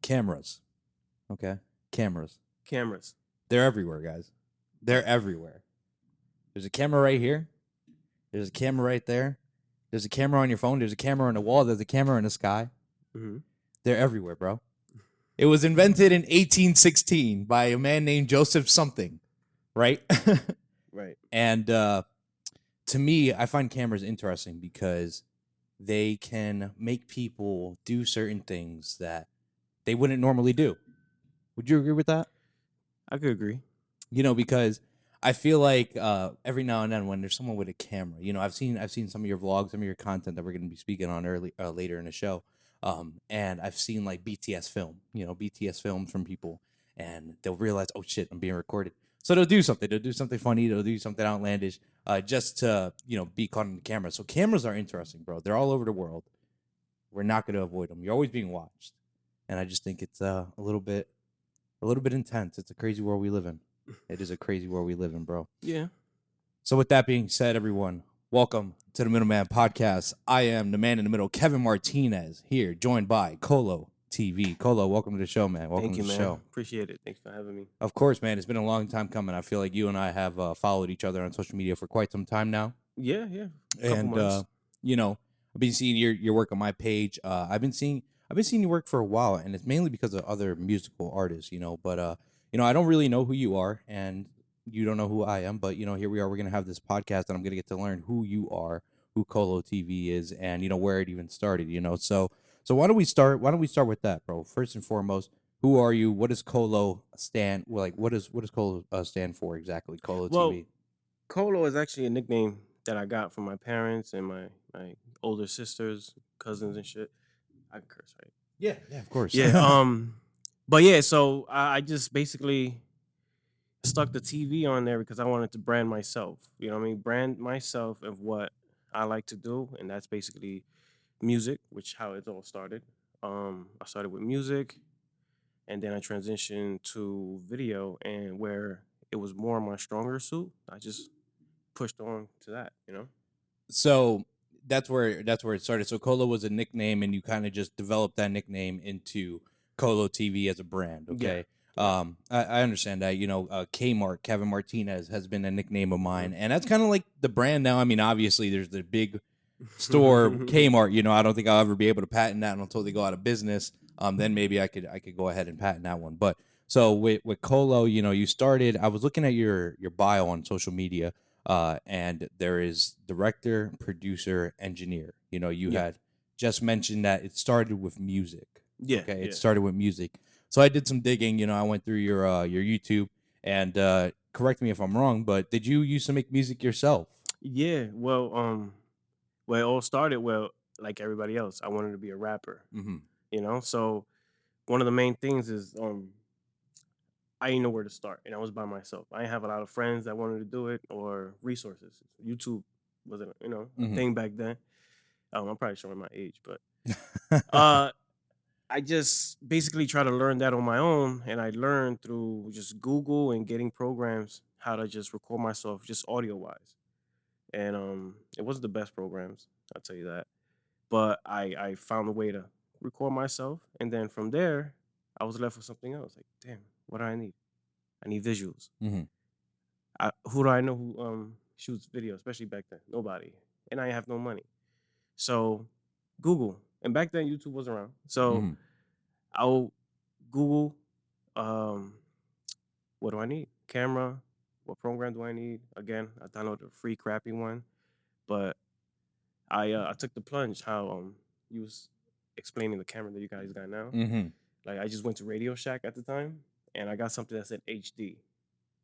Cameras. Okay? Cameras. Cameras. They're everywhere, guys. They're everywhere. There's a camera right here. There's a camera right there. There's a camera on your phone. There's a camera on the wall. There's a camera in the sky. Mm-hmm. They're everywhere, bro. It was invented in 1816 by a man named Joseph something, right? Right. And to me, I find cameras interesting because they can make people do certain things that they wouldn't normally do. Would you agree with that? I could agree. Because I feel like every now and then when there's someone with a camera, I've seen some of your vlogs, some of your content that we're going to be speaking on later in the show, and I've seen like BTS films from people, and they'll realize, oh shit, I'm being recorded, so they'll do something. They'll do something funny. They'll do something outlandish, just to be caught on the camera. So cameras are interesting, bro. They're all over the world. We're not going to avoid them. You're always being watched, and I just think it's a little bit intense. It's a crazy world we live in. It is a crazy world we live in, bro. Yeah. So with that being said, everyone, welcome to the Middleman Podcast. I am the man in the middle, Kevin Martinez, here, joined by KoloTV. Kolo, welcome to the show, man. Welcome Thank you, to the man. show. Appreciate it. Thanks for having me. Of course, man. It's been a long time coming. I feel like you and I have followed each other on social media for quite some time now. Yeah. Couple months. I've been seeing your work on my page. I've been seeing your work for a while, and it's mainly because of other musical artists, But I don't really know who you are, and you don't know who I am. But here we are. We're gonna have this podcast, and I'm gonna get to learn who you are, who KoloTV is, and where it even started. So why don't we start? Why don't we start with that, bro? First and foremost, who are you? What does Kolo stand? What does Kolo stand for exactly? KoloTV. Well, Kolo is actually a nickname that I got from my parents and my older sisters, cousins, and shit. I can curse, right? Yeah, of course. Yeah. But yeah, so I just basically stuck the TV on there because I wanted to brand myself. You know what I mean? Brand myself of what I like to do, and that's basically music, which how it all started. I started with music, and then I transitioned to video, and where it was more my stronger suit, I just pushed on to that. So that's where it started. So Kolo was a nickname, and you kind of just developed that nickname into KoloTV as a brand. Okay. I understand that. Kmart, Kevin Martinez has been a nickname of mine, and that's kind of like the brand now. I mean, obviously, there's the big store Kmart. I don't think I'll ever be able to patent that until they go out of business. Then maybe I could go ahead and patent that one. But so with Kolo, you started. I was looking at your bio on social media. And there is director, producer, engineer. You had just mentioned that it started with music. Yeah. Okay, it started with music. So I did some digging. I went through your YouTube, and correct me if I'm wrong, but did you used to make music yourself? Yeah. Well, it all started like everybody else. I wanted to be a rapper. Mm-hmm. So one of the main things is I didn't know where to start, and I was by myself. I didn't have a lot of friends that wanted to do it or resources. YouTube wasn't, a thing back then. I'm probably showing my age, but I just basically try to learn that on my own, and I learned through just Google and getting programs how to just record myself, just audio wise. And it wasn't the best programs, I'll tell you that. But I found a way to record myself, and then from there, I was left with something else. Like, damn, what do I need? I need visuals. Mm-hmm. Who do I know who shoots video, especially back then? Nobody. And I have no money. So Google. And back then YouTube wasn't around. So I'll Google what do I need? Camera. What program do I need? Again, I downloaded a free crappy one. But I took the plunge how you was explaining the camera that you guys got now. Mm-hmm. Like I just went to Radio Shack at the time and I got something that said HD.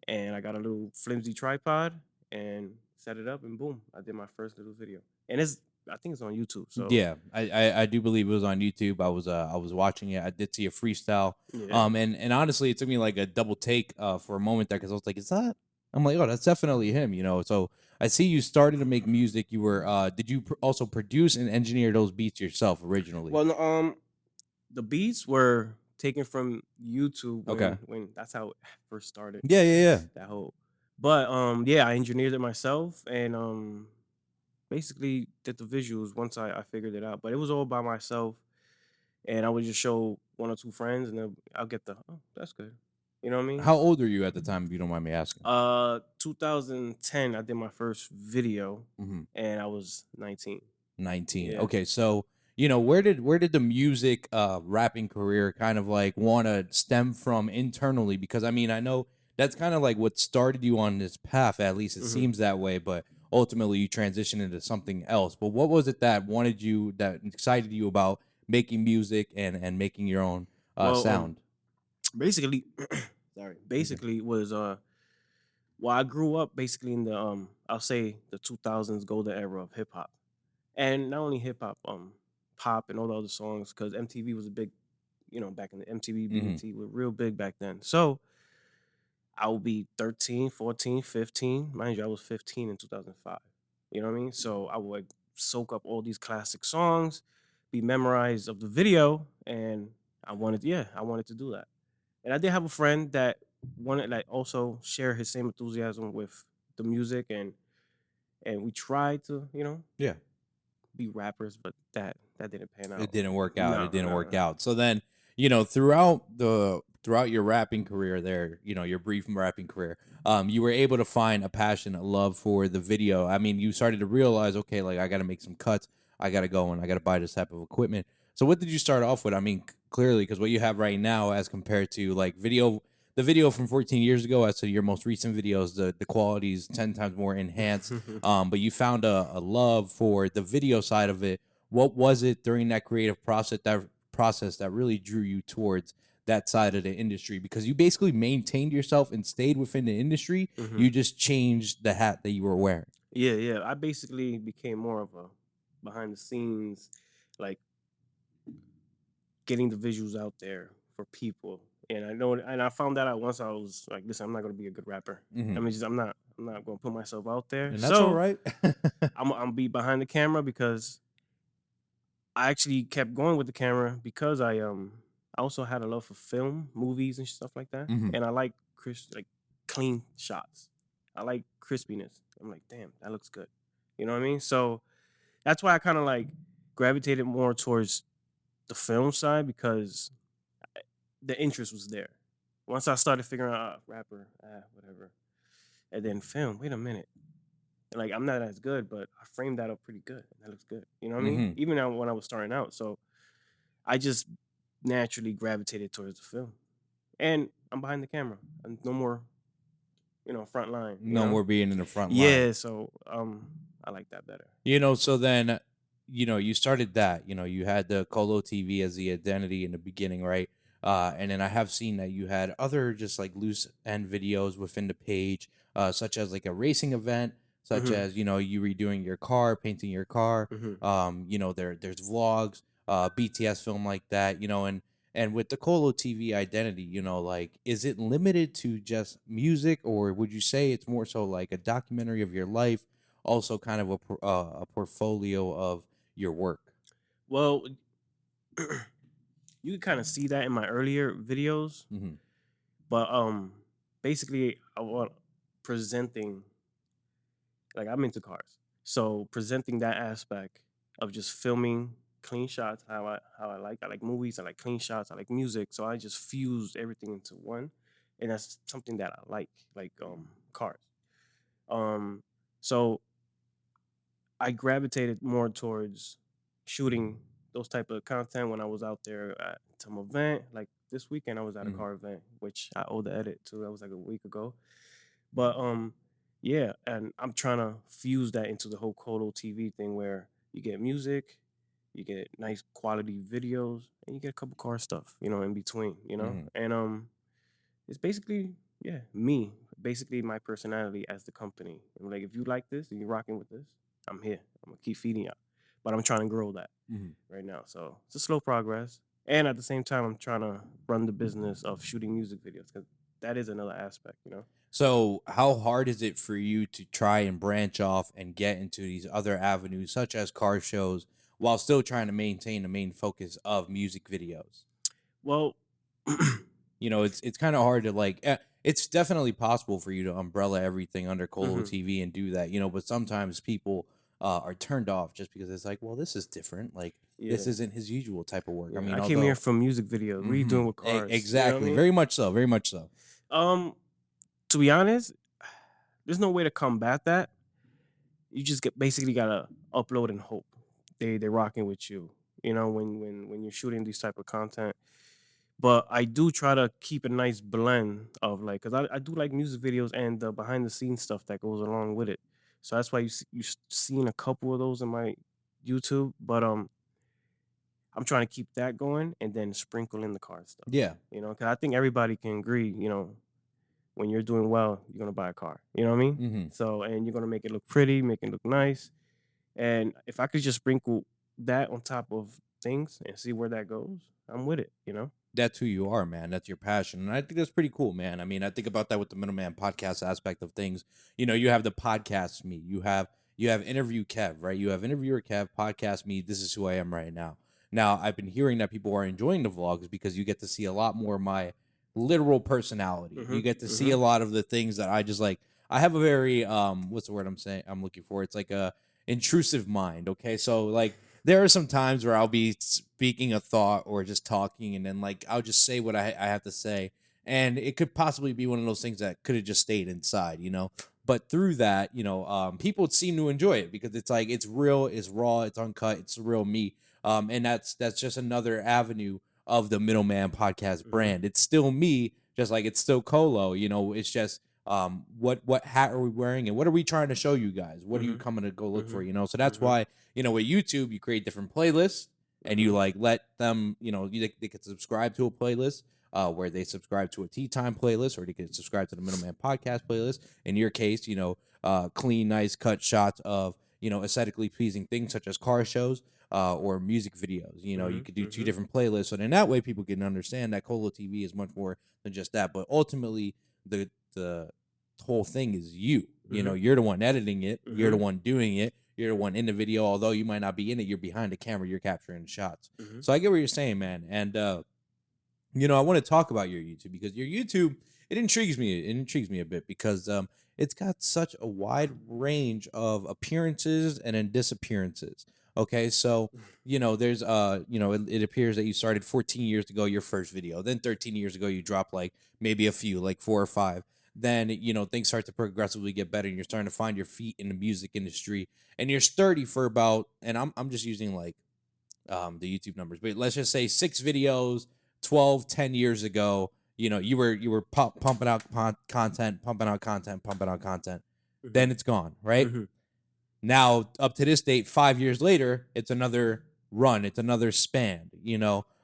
And I got a little flimsy tripod and set it up, and boom, I did my first little video. And I think it's on YouTube. So yeah, I do believe it was on YouTube. I was watching it. I did see a freestyle. yeah. And honestly, it took me like a double take for a moment there because I was like, is that? I'm like, oh, that's definitely him. So I see you started to make music. You were did you also produce and engineer those beats yourself originally? Well, no, the beats were taken from YouTube Okay. when that's how it first started. Yeah. That whole, but yeah, I engineered it myself and basically did the visuals once I figured it out. But it was all by myself, and I would just show one or two friends, and then I'll get the, oh, that's good. You know what I mean? How old are you at the time, if you don't mind me asking? 2010, I did my first video, Mhm. and I was 19. 19. Yeah. Okay, so where did the music rapping career kind of like want to stem from internally? Because I mean, I know that's kind of like what started you on this path, at least it hmm seems that way, but ultimately you transitioned into something else. But what was it that excited you about making music and making your own Well, sound? basically, sorry, Okay. basically it was well, I grew up basically in the I'll say the 2000s golden era of hip hop, and not only hip hop, pop and all the other songs, because MTV was a big, back in the MTV, Hmm. BET were real big back then. So I would be 13, 14, 15. Mind you, I was 15 in 2005. You know what I mean? So I would like soak up all these classic songs, be memorized of the video, and I wanted to do that. And I did have a friend that wanted like also share his same enthusiasm with the music, and we tried to, Yeah. be rappers, but that didn't pan It out. didn't work out. It No, didn't no, work no. out. So then, throughout your rapping career there, your brief rapping career, you were able to find a passion, a love for the video. I mean, you started to realize, okay, like I got to make some cuts. I got to go and I got to buy this type of equipment. So what did you start off with? I mean, clearly, because what you have right now, as compared to like the video from 14 years ago, as to your most recent videos, the quality is 10 times more enhanced. But you found a love for the video side of it. What was it during that creative process that really drew you towards that side of the industry? Because you basically maintained yourself and stayed within the industry. hmm You just changed the hat that you were wearing. Yeah, yeah. I basically became more of a behind the scenes, like getting the visuals out there for people. And I found that out once. I was like, listen, I'm not gonna be a good rapper. I Hmm. mean, I'm not gonna put myself out there. And that's all So right. I'm be behind the camera because I actually kept going with the camera because I also had a love for film, movies, and stuff like that, Hmm. and I like like clean shots. I like crispiness. I'm like, damn, that looks good. You know what I mean? So that's why I kind of like gravitated more towards the film side because the interest was there. Once I started figuring out rapper, whatever, and then film. Wait a minute, like I'm not as good, but I framed that up pretty good. That looks good. You know what I mean? Hmm. Even now when I was starting out, so I just naturally gravitated towards the film, and I'm behind the camera. I'm no more, front line. No more being in the front line. Yeah. So I like that better. So then, you started that. You had the Kolo TV as the identity in the beginning, right? And then I have seen that you had other just like loose end videos within the page, such as like a racing event, such hmm as you redoing your car, painting your car. hmm There's vlogs, BTS film like that, and with the Kolo TV identity, like is it limited to just music, or would you say it's more so like a documentary of your life? Also kind of a portfolio of your work. Well, you can kind of see that in my earlier videos, Hmm. but basically I want presenting, like I'm into cars, so presenting that aspect of just filming clean shots, I like movies, I like clean shots, I like music, so I just fused everything into one, and that's something that I like cars. um so I gravitated more towards shooting those type of content when I was out there at some event. Like this weekend, I was at a Hmm. car event, which I owe the edit to. That was like a week ago. But yeah, and I'm trying to fuse that into the whole Kolo TV thing, where you get music, you get nice quality videos, and you get a couple car stuff, in between, Hmm. and it's basically, yeah, me, basically my personality as the company. I'm like, if you like this and you're rocking with this, I'm here. I'm gonna keep feeding you. But I'm trying to grow that Hmm. right now. So it's a slow progress. And at the same time, I'm trying to run the business of shooting music videos because that is another aspect. So how hard is it for you to try and branch off and get into these other avenues, such as car shows, while still trying to maintain the main focus of music videos? Well, It's kind of hard to like. It's definitely possible for you to umbrella everything under Colo mhm, TV and do that. But sometimes people are turned off just because it's like, well, this is different. Like this Yeah. isn't his usual type of work. I Yeah. mean, I came here although from music videos. What are you doing with cars? You know what I exactly, mean? very much so, very much so. To be honest, there's no way to combat that. You just basically gotta upload and hope they're rocking with you. You know, when you're shooting these type of content. But I do try to keep a nice blend of like, cause I do like music videos and the behind the scenes stuff that goes along with it. So that's why you've seen a couple of those in my YouTube. But I'm trying to keep that going and then sprinkle in the car stuff. Yeah. You know, cause I think everybody can agree. You know, when you're doing well, you're gonna buy a car. You know what I mean? Mm-hmm. So and you're gonna make it look pretty, make it look nice. And if I could just sprinkle that on top of things and see where that goes, I'm with it. You know? That's who you are, man. That's your passion. And I think that's pretty cool, man. I mean, I think about that with the Middleman podcast aspect of things. You know, you have the podcast me. You have interview Kev, right? You have interviewer Kev, podcast me. This is who I am right now. Now, I've been hearing that people are enjoying the vlogs because you get to see a lot more of my literal personality. Mm-hmm. You get to see Mm-hmm. a lot of the things that I just like. I have a very what's the word I'm looking for? It's like a intrusive mind, okay? So like there are some times where I'll be speaking a thought or just talking, and then like I'll just say what I have to say, and it could possibly be one of those things that could have just stayed inside, you know. But through that, people seem to enjoy it because it's like it's real, it's raw, it's uncut, it's real me, and that's just another avenue of the Middleman Podcast Mm-hmm. brand. It's still me, just like it's still Kolo. It's just what hat are we wearing and what are we trying to show you guys? What are you Mm-hmm. coming to go look for? Mm-hmm. So that's Mm-hmm. why with YouTube, you create different playlists and you Mm-hmm. like let them, they could subscribe to a playlist where they subscribe to a tea time playlist or they could subscribe to the Middleman Podcast playlist. In your case, clean, nice cut shots of, aesthetically pleasing things such as car shows or music videos. You could do two Mm-hmm. different playlists. So then that way people can understand that KoloTV is much more than just that. But ultimately, the whole thing is you. Mm-hmm. You're the one editing it. You're the Mm-hmm. one doing it. You're the one in the video. Although you might not be in it, you're behind the camera. You're capturing the shots. Mm-hmm. So I get what you're saying, man. And I want to talk about your YouTube because your YouTube it intrigues me. It intrigues me a bit because it's got such a wide range of appearances and then disappearances. Okay, so there's it appears that you started 14 years ago your first video, then 13 years ago you dropped like maybe a few, like 4 or 5. Then things start to progressively get better, and you're starting to find your feet in the music industry, and you're sturdy for about, and I'm just using like the YouTube numbers, but let's just say 6 videos 10 years ago. You were pumping out content, pumping out content, pumping out content. Mm-hmm. Then it's gone, right? Mm-hmm. Now up to this date, 5 years later, it's another run, it's another span,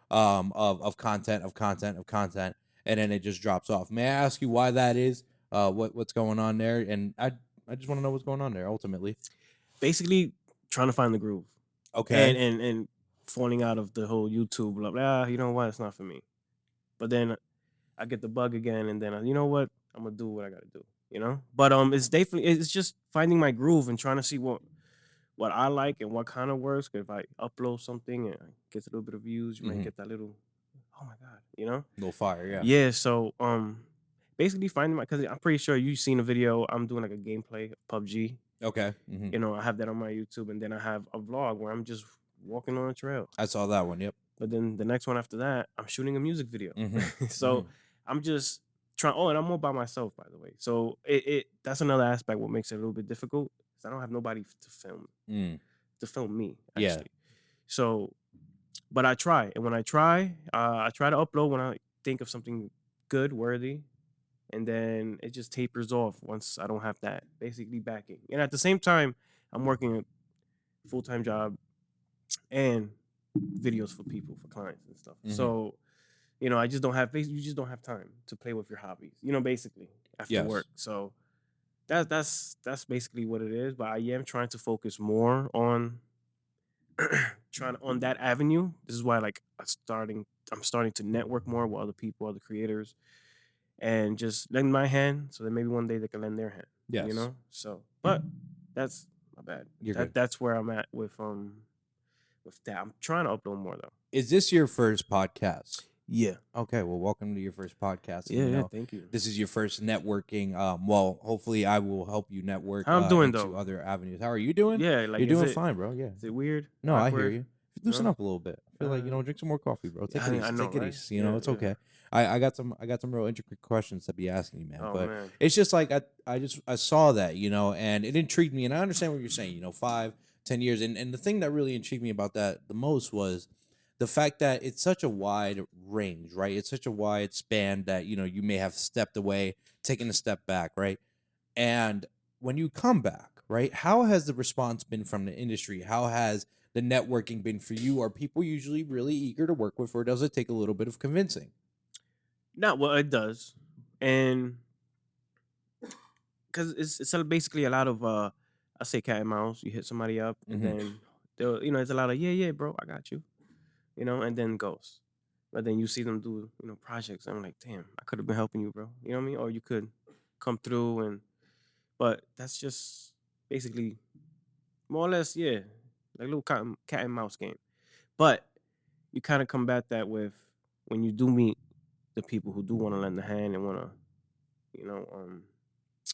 of content, of content, of content, and then it just drops off. May I ask you why that is? What's going on there? And I just want to know what's going on there ultimately. Basically, trying to find the groove Okay. and falling out of the whole YouTube. Blah, blah, you know what? It's not for me. But then I get the bug again, and then you know what? I'm gonna do what I gotta do. But it's just finding my groove and trying to see what I like and what kind of works. 'Cause if I upload something and it gets a little bit of views, you might get that little, oh my god. Little fire, yeah. Yeah. So basically finding because I'm pretty sure you've seen a video. I'm doing like a gameplay of PUBG. Okay. I have that on my YouTube, and then I have a vlog where I'm just walking on a trail. I saw that one. Yep. But then the next one after that, I'm shooting a music video. Mm-hmm. So I'm just trying. Oh, and I'm all by myself, by the way. So that's another aspect what makes it a little bit difficult. 'Cause I don't have nobody to film me Yeah. actually. So, but I try, and when I try to upload when I think of something good, worthy, and then it just tapers off once I don't have that basically backing. And at the same time, I'm working a full-time job and videos for people, for clients and stuff. So, I just don't have you just don't have time to play with your hobbies, basically after Yes. work. So that's basically what it is. But I am trying to focus more on trying on that avenue. This is why like I'm starting to network more with other people, other creators, and just lend my hand so that maybe one day they can lend their hand. Yes. So but that's my bad. You're good. That's where I'm at with that. I'm trying to upload more though. Is this your first podcast? Yeah. Okay, well, welcome to your first podcast, and Yeah, yeah, thank you. this is your first networking. Well, hopefully, I will help you network How I'm doing into though? other avenues. How are you doing? Yeah, like You're doing fine, bro. Yeah. is it weird? No, I hear Awkward? you. Loosen No? up a little bit. I feel like Uh drink some more coffee, bro. Take it I easy. know, Take it right? easy. Yeah, It's yeah. okay. I got some real intricate questions to be asking you, man. Oh But man. it's just like I saw that, and it intrigued me, and I understand what you're saying. 5, 10 years, and the thing that really intrigued me about that the most was the fact that it's such a wide range, right? It's such a wide span that you may have stepped away, taken a step back, right? And when you come back, right, how has the response been from the industry? How has the networking been for you? Are people usually really eager to work with, or does it take a little bit of convincing? Not well, it does. And because it's basically a lot of I say cat and mouse. You hit somebody up, and Mm-hmm. then they'll it's a lot of yeah, yeah, bro, I got you, and then goes. But then you see them do projects. I'm like, damn, I could have been helping you, bro. You know what I mean? Or you could come through but that's just basically more or less, yeah, like a little cat and mouse game. But you kind of combat that with when you do meet the people who do want to lend a hand and want to,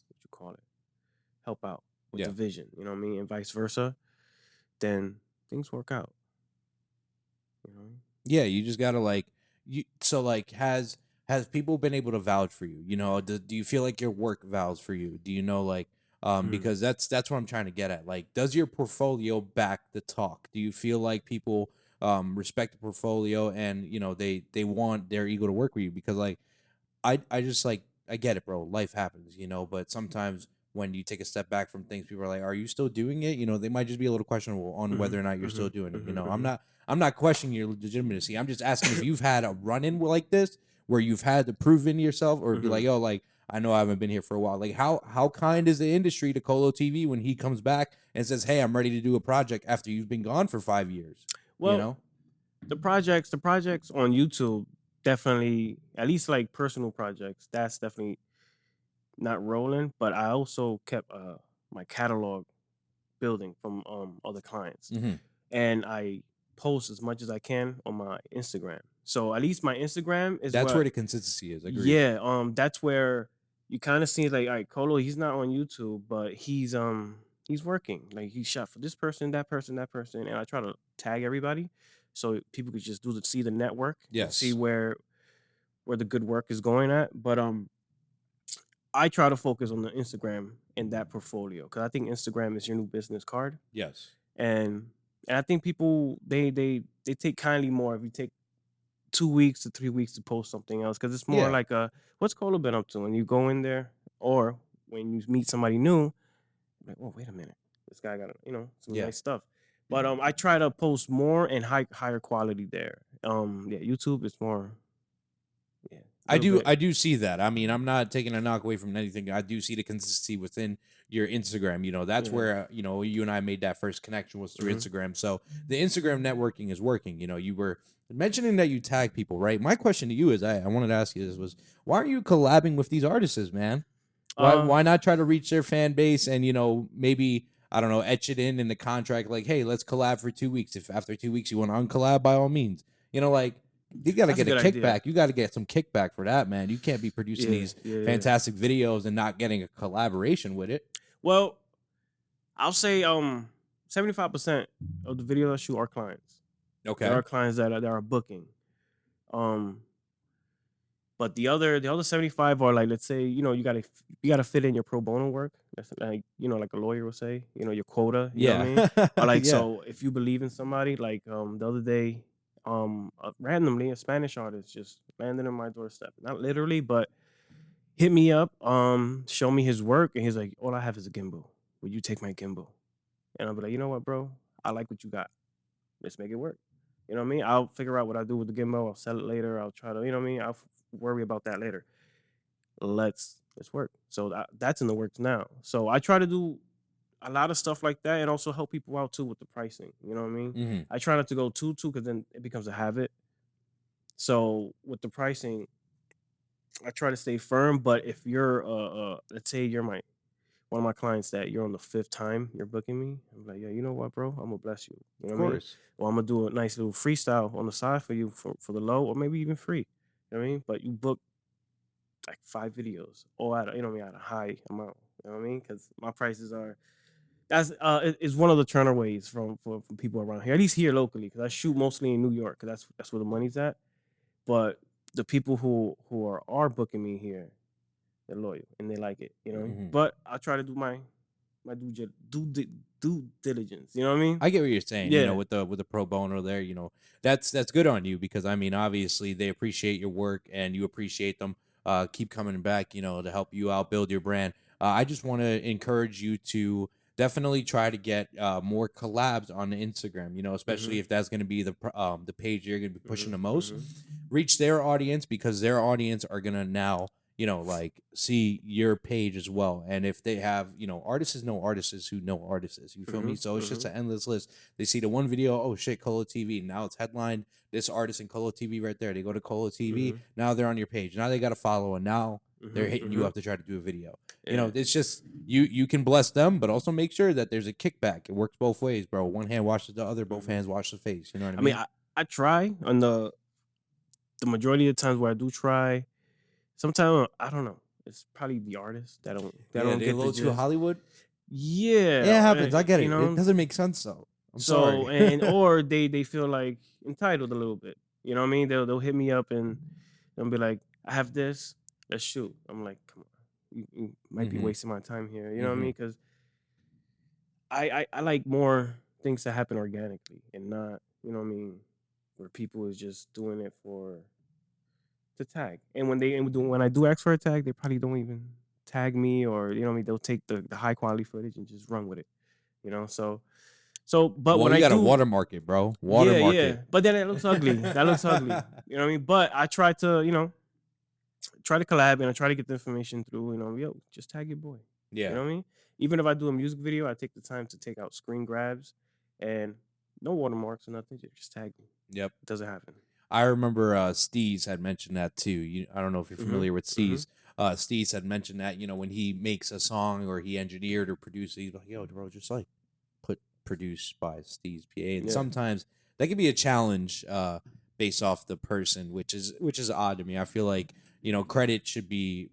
what you call it, help out with the Yeah. vision. You know what I mean, and vice versa. Then things work out. You know. Yeah, you just gotta so has people been able to vouch for you? Do you feel like your work vouch for you? Do you know Mm. because that's what I'm trying to get at. Like, does your portfolio back the talk? Do you feel like people respect the portfolio and they're eager to work with you? Because I just I get it, bro. Life happens, but sometimes when you take a step back from things, people are like, "Are you still doing it?" They might just be a little questionable on whether Mhm. or not you're still Mhm. doing it. Mhm. Mhm. I'm not questioning your legitimacy. I'm just asking if you've had a run in like this where you've had to prove in yourself or be like, Mhm. "Yo, like I know I haven't been here for a while." Like how kind is the industry to Kolo TV when he comes back and says, "Hey, I'm ready to do a project after you've been gone for 5 years." You Well, know? the projects on YouTube definitely, at least like personal projects, that's definitely not rolling. But I also kept my catalog building from other clients, Hmm. and I post as much as I can on my Instagram. So at least my Instagram is That's where what, the consistency is. Agreed. yeah, that's where you kind of see like, all right, Kolo, he's not on YouTube, but he's working. Like he shot for this person, that person, that person, and I try to tag everybody so people could just see the network and see Yes. where the good work is going at. But I try to focus on the Instagram and that portfolio because I think Instagram is your new business card, Yes. and I think people they take kindly more if you take 2 weeks to 3 weeks to post something else because it's more Yeah. like a what's Colo been up to when you go in there or when you meet somebody new, like, oh, wait a minute, this guy got some Yeah. nice stuff. But I try to post more and higher quality there. Yeah, YouTube is more, yeah, a little bit. I do see that. I mean, I'm not taking a knock away from anything. I do see the consistency within your Instagram. That's Yeah. where you and I made that first connection was through Hmm. Instagram. So the Instagram networking is working. You were mentioning that you tag people, right? My question to you is, I wanted to ask you this was, why aren't you collabing with these artists, man? Uh, Why not try to reach their fan base and maybe I don't know, etch it in the contract like, hey, let's collab for 2 weeks. If after 2 weeks you want to unccollab, by all means. Like you got to that's a get a good idea. kickback. You got to get some kickback for that, man. You can't be producing Yeah, these yeah, yeah. fantastic videos and not getting a collaboration with it. Well, I'll say 75% of the videos I shoot are clients. There Okay. are clients that are booking. Um, but the other 75 are like, let's say, you gotta fit in your pro bono work. That's like, like a lawyer will say, your quota, you know what I Yeah. mean? Or like, Yeah. so if you believe in somebody, like the other day, randomly a Spanish artist just landed on my doorstep. Not literally, but hit me up, show me his work, and he's like, all I have is a gimbal. Will you take my gimbal? And I'll be like, you know what, bro? I like what you got. Let's make it work. You know what I mean? I'll figure out what I do with the gimbal. I'll sell it later. I'll try to, you know what I mean? I'll worry about that later. Let's work. So that's in the works now. So I try to do a lot of stuff like that and also help people out too with the pricing. You know what I mean? Hmm. I try not to go too because then it becomes a habit. So with the pricing, I try to stay firm. But if you're let's say you're my one of my clients that you're on the 5th time you're booking me. I'm like, yeah, you know what, bro? I'm gonna bless you. You Of know what I mean? course. Or I'm gonna do a nice little freestyle on the side for you for the low, or maybe even free. You know what I mean? But you book like 5 videos, all at a, you know what I mean, at a high amount. You know what I mean? Because my prices are that's is one of the turner ways from people around here, at least here locally, because I shoot mostly in New York, because that's where the money's at. But the people who are booking me here, they're loyal and they like it, you know. Hmm. But I try to do my due diligence. You know what I mean? I get what you're saying. Yeah. With the pro bono there, that's good on you because I mean, obviously they appreciate your work and you appreciate them. Keep coming back, to help you out, build your brand. I just want to encourage you to definitely try to get more collabs on Instagram. Especially Mhm. if that's going to be the page you're going to be pushing Mhm. the most. Mhm. Reach their audience because their audience are going to now like see your page as well. And if they have, artists know artists who know artists, you feel me? Mhm. So it's just Mhm. an endless list. They see the one video, oh shit, Kolo TV. Now it's headlined this artist in Kolo TV right there. They go to Kolo TV. Mhm. Now they're on your page. Now they got to follow, and now they're Mhm. hitting you Mhm. up to try to do a video. Yeah. It's just you can bless them, but also make sure that there's a kickback. It works both ways, bro. One hand washes the other, both Mhm. hands wash the face. You know what I I mean, mean? I try on the majority of the times where I do try. Sometimes I don't know. It's probably the artist that Yeah, don't they a get the little too gist. Hollywood. Yeah, Yeah, it happens. I get you it. It know. doesn't make sense though. I'm So sorry. and or they feel like entitled a little bit. You know what I mean? They'll hit me up and they'll be like, "I have this. Let's shoot." I'm like, "Come on, you might be Hmm. wasting my time here." You know what I Hmm. mean? Because I like more things to happen organically and not, you know what I mean, where people is just doing it for to tag. And when I do ask for a tag, they probably don't even tag me, or you know what I mean, they'll take the high quality footage and just run with it. You know, so but Well, when you I got to do, watermark it, bro. yeah, Watermark yeah. it. But then it looks ugly. That looks ugly. You know what I mean? But I try to, try to collab and I try to get the information through, yo, just tag your boy. You Yeah. know what I mean? Even if I do a music video, I take the time to take out screen grabs and no watermarks or nothing. Just tag me. Yep. It doesn't happen. I remember Steez had mentioned that too. I don't know if you're Mm-hmm. familiar with Mm-hmm. Steez. Steez had mentioned that when he makes a song or he engineered or produced, he's like, "Yo, bro, just like put produced by Steez PA." And Yeah. sometimes that can be a challenge based off the person, which is odd to me. I feel like credit should be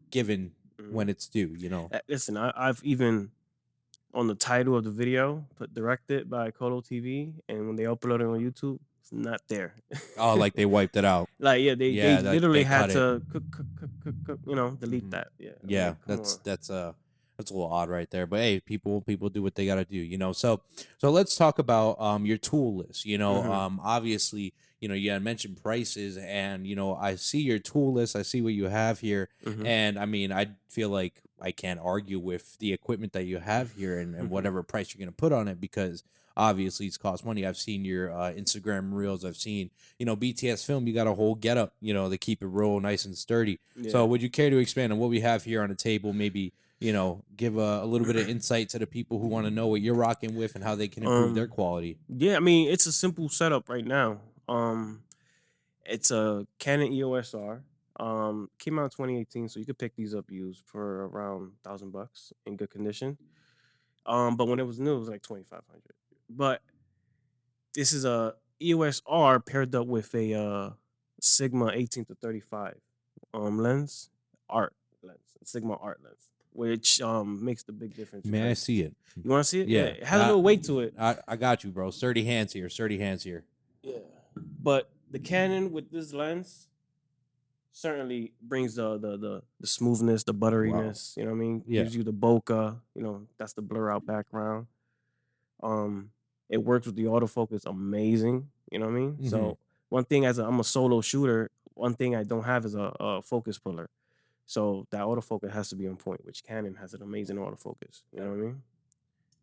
given Mm-hmm. when it's due. You know. Listen, I've even on the title of the video put directed by KoloTV, and when they upload it on YouTube, it's not there. Oh, like they wiped it out. Like, yeah, they Yeah, like literally they had cut it. to delete Hmm. that. Yeah, I'm Yeah, like, come on. that's a little odd right there. But hey, people do what they got to do. So let's talk about your tool list. Mm-hmm. Obviously, you had mentioned prices, and I see your tool list. I see what you have here, Mm-hmm. and I mean, I feel like I can't argue with the equipment that you have here and whatever price you're gonna put on it because obviously it's cost money. I've seen your Instagram reels. I've seen BTS film. You got a whole getup. To keep it real nice and sturdy. So, Yeah. would you care to expand on what we have here on the table? Maybe, give a little bit of insight to the people who want to know what you're rocking with and how they can improve their Um. quality. Yeah. I mean, it's a simple setup right now. It's a Canon EOS R. Came out in 2018, so you could pick these up used for around $1,000 in good condition. But when it was new, it was like 2,500. But this is a EOS R paired up with a Sigma 18 to 35 lens, art lens, Sigma art lens, which makes the big difference May I because see it? you want to see it? Yeah, Yeah, it has a little weight to it. I got you, bro. Sturdy hands here. Sturdy hands here. Yeah, but the Canon with this lens certainly brings the smoothness, the Wow. butteriness. You know what I mean? Yeah. Gives you the bokeh. That's the blur out background. Um, it works with the autofocus amazing. You know what I mean? Hmm. So one thing I'm a solo shooter. One thing I don't have is a focus puller. So that autofocus has to be on point, which Canon has an amazing autofocus. You know what I mean?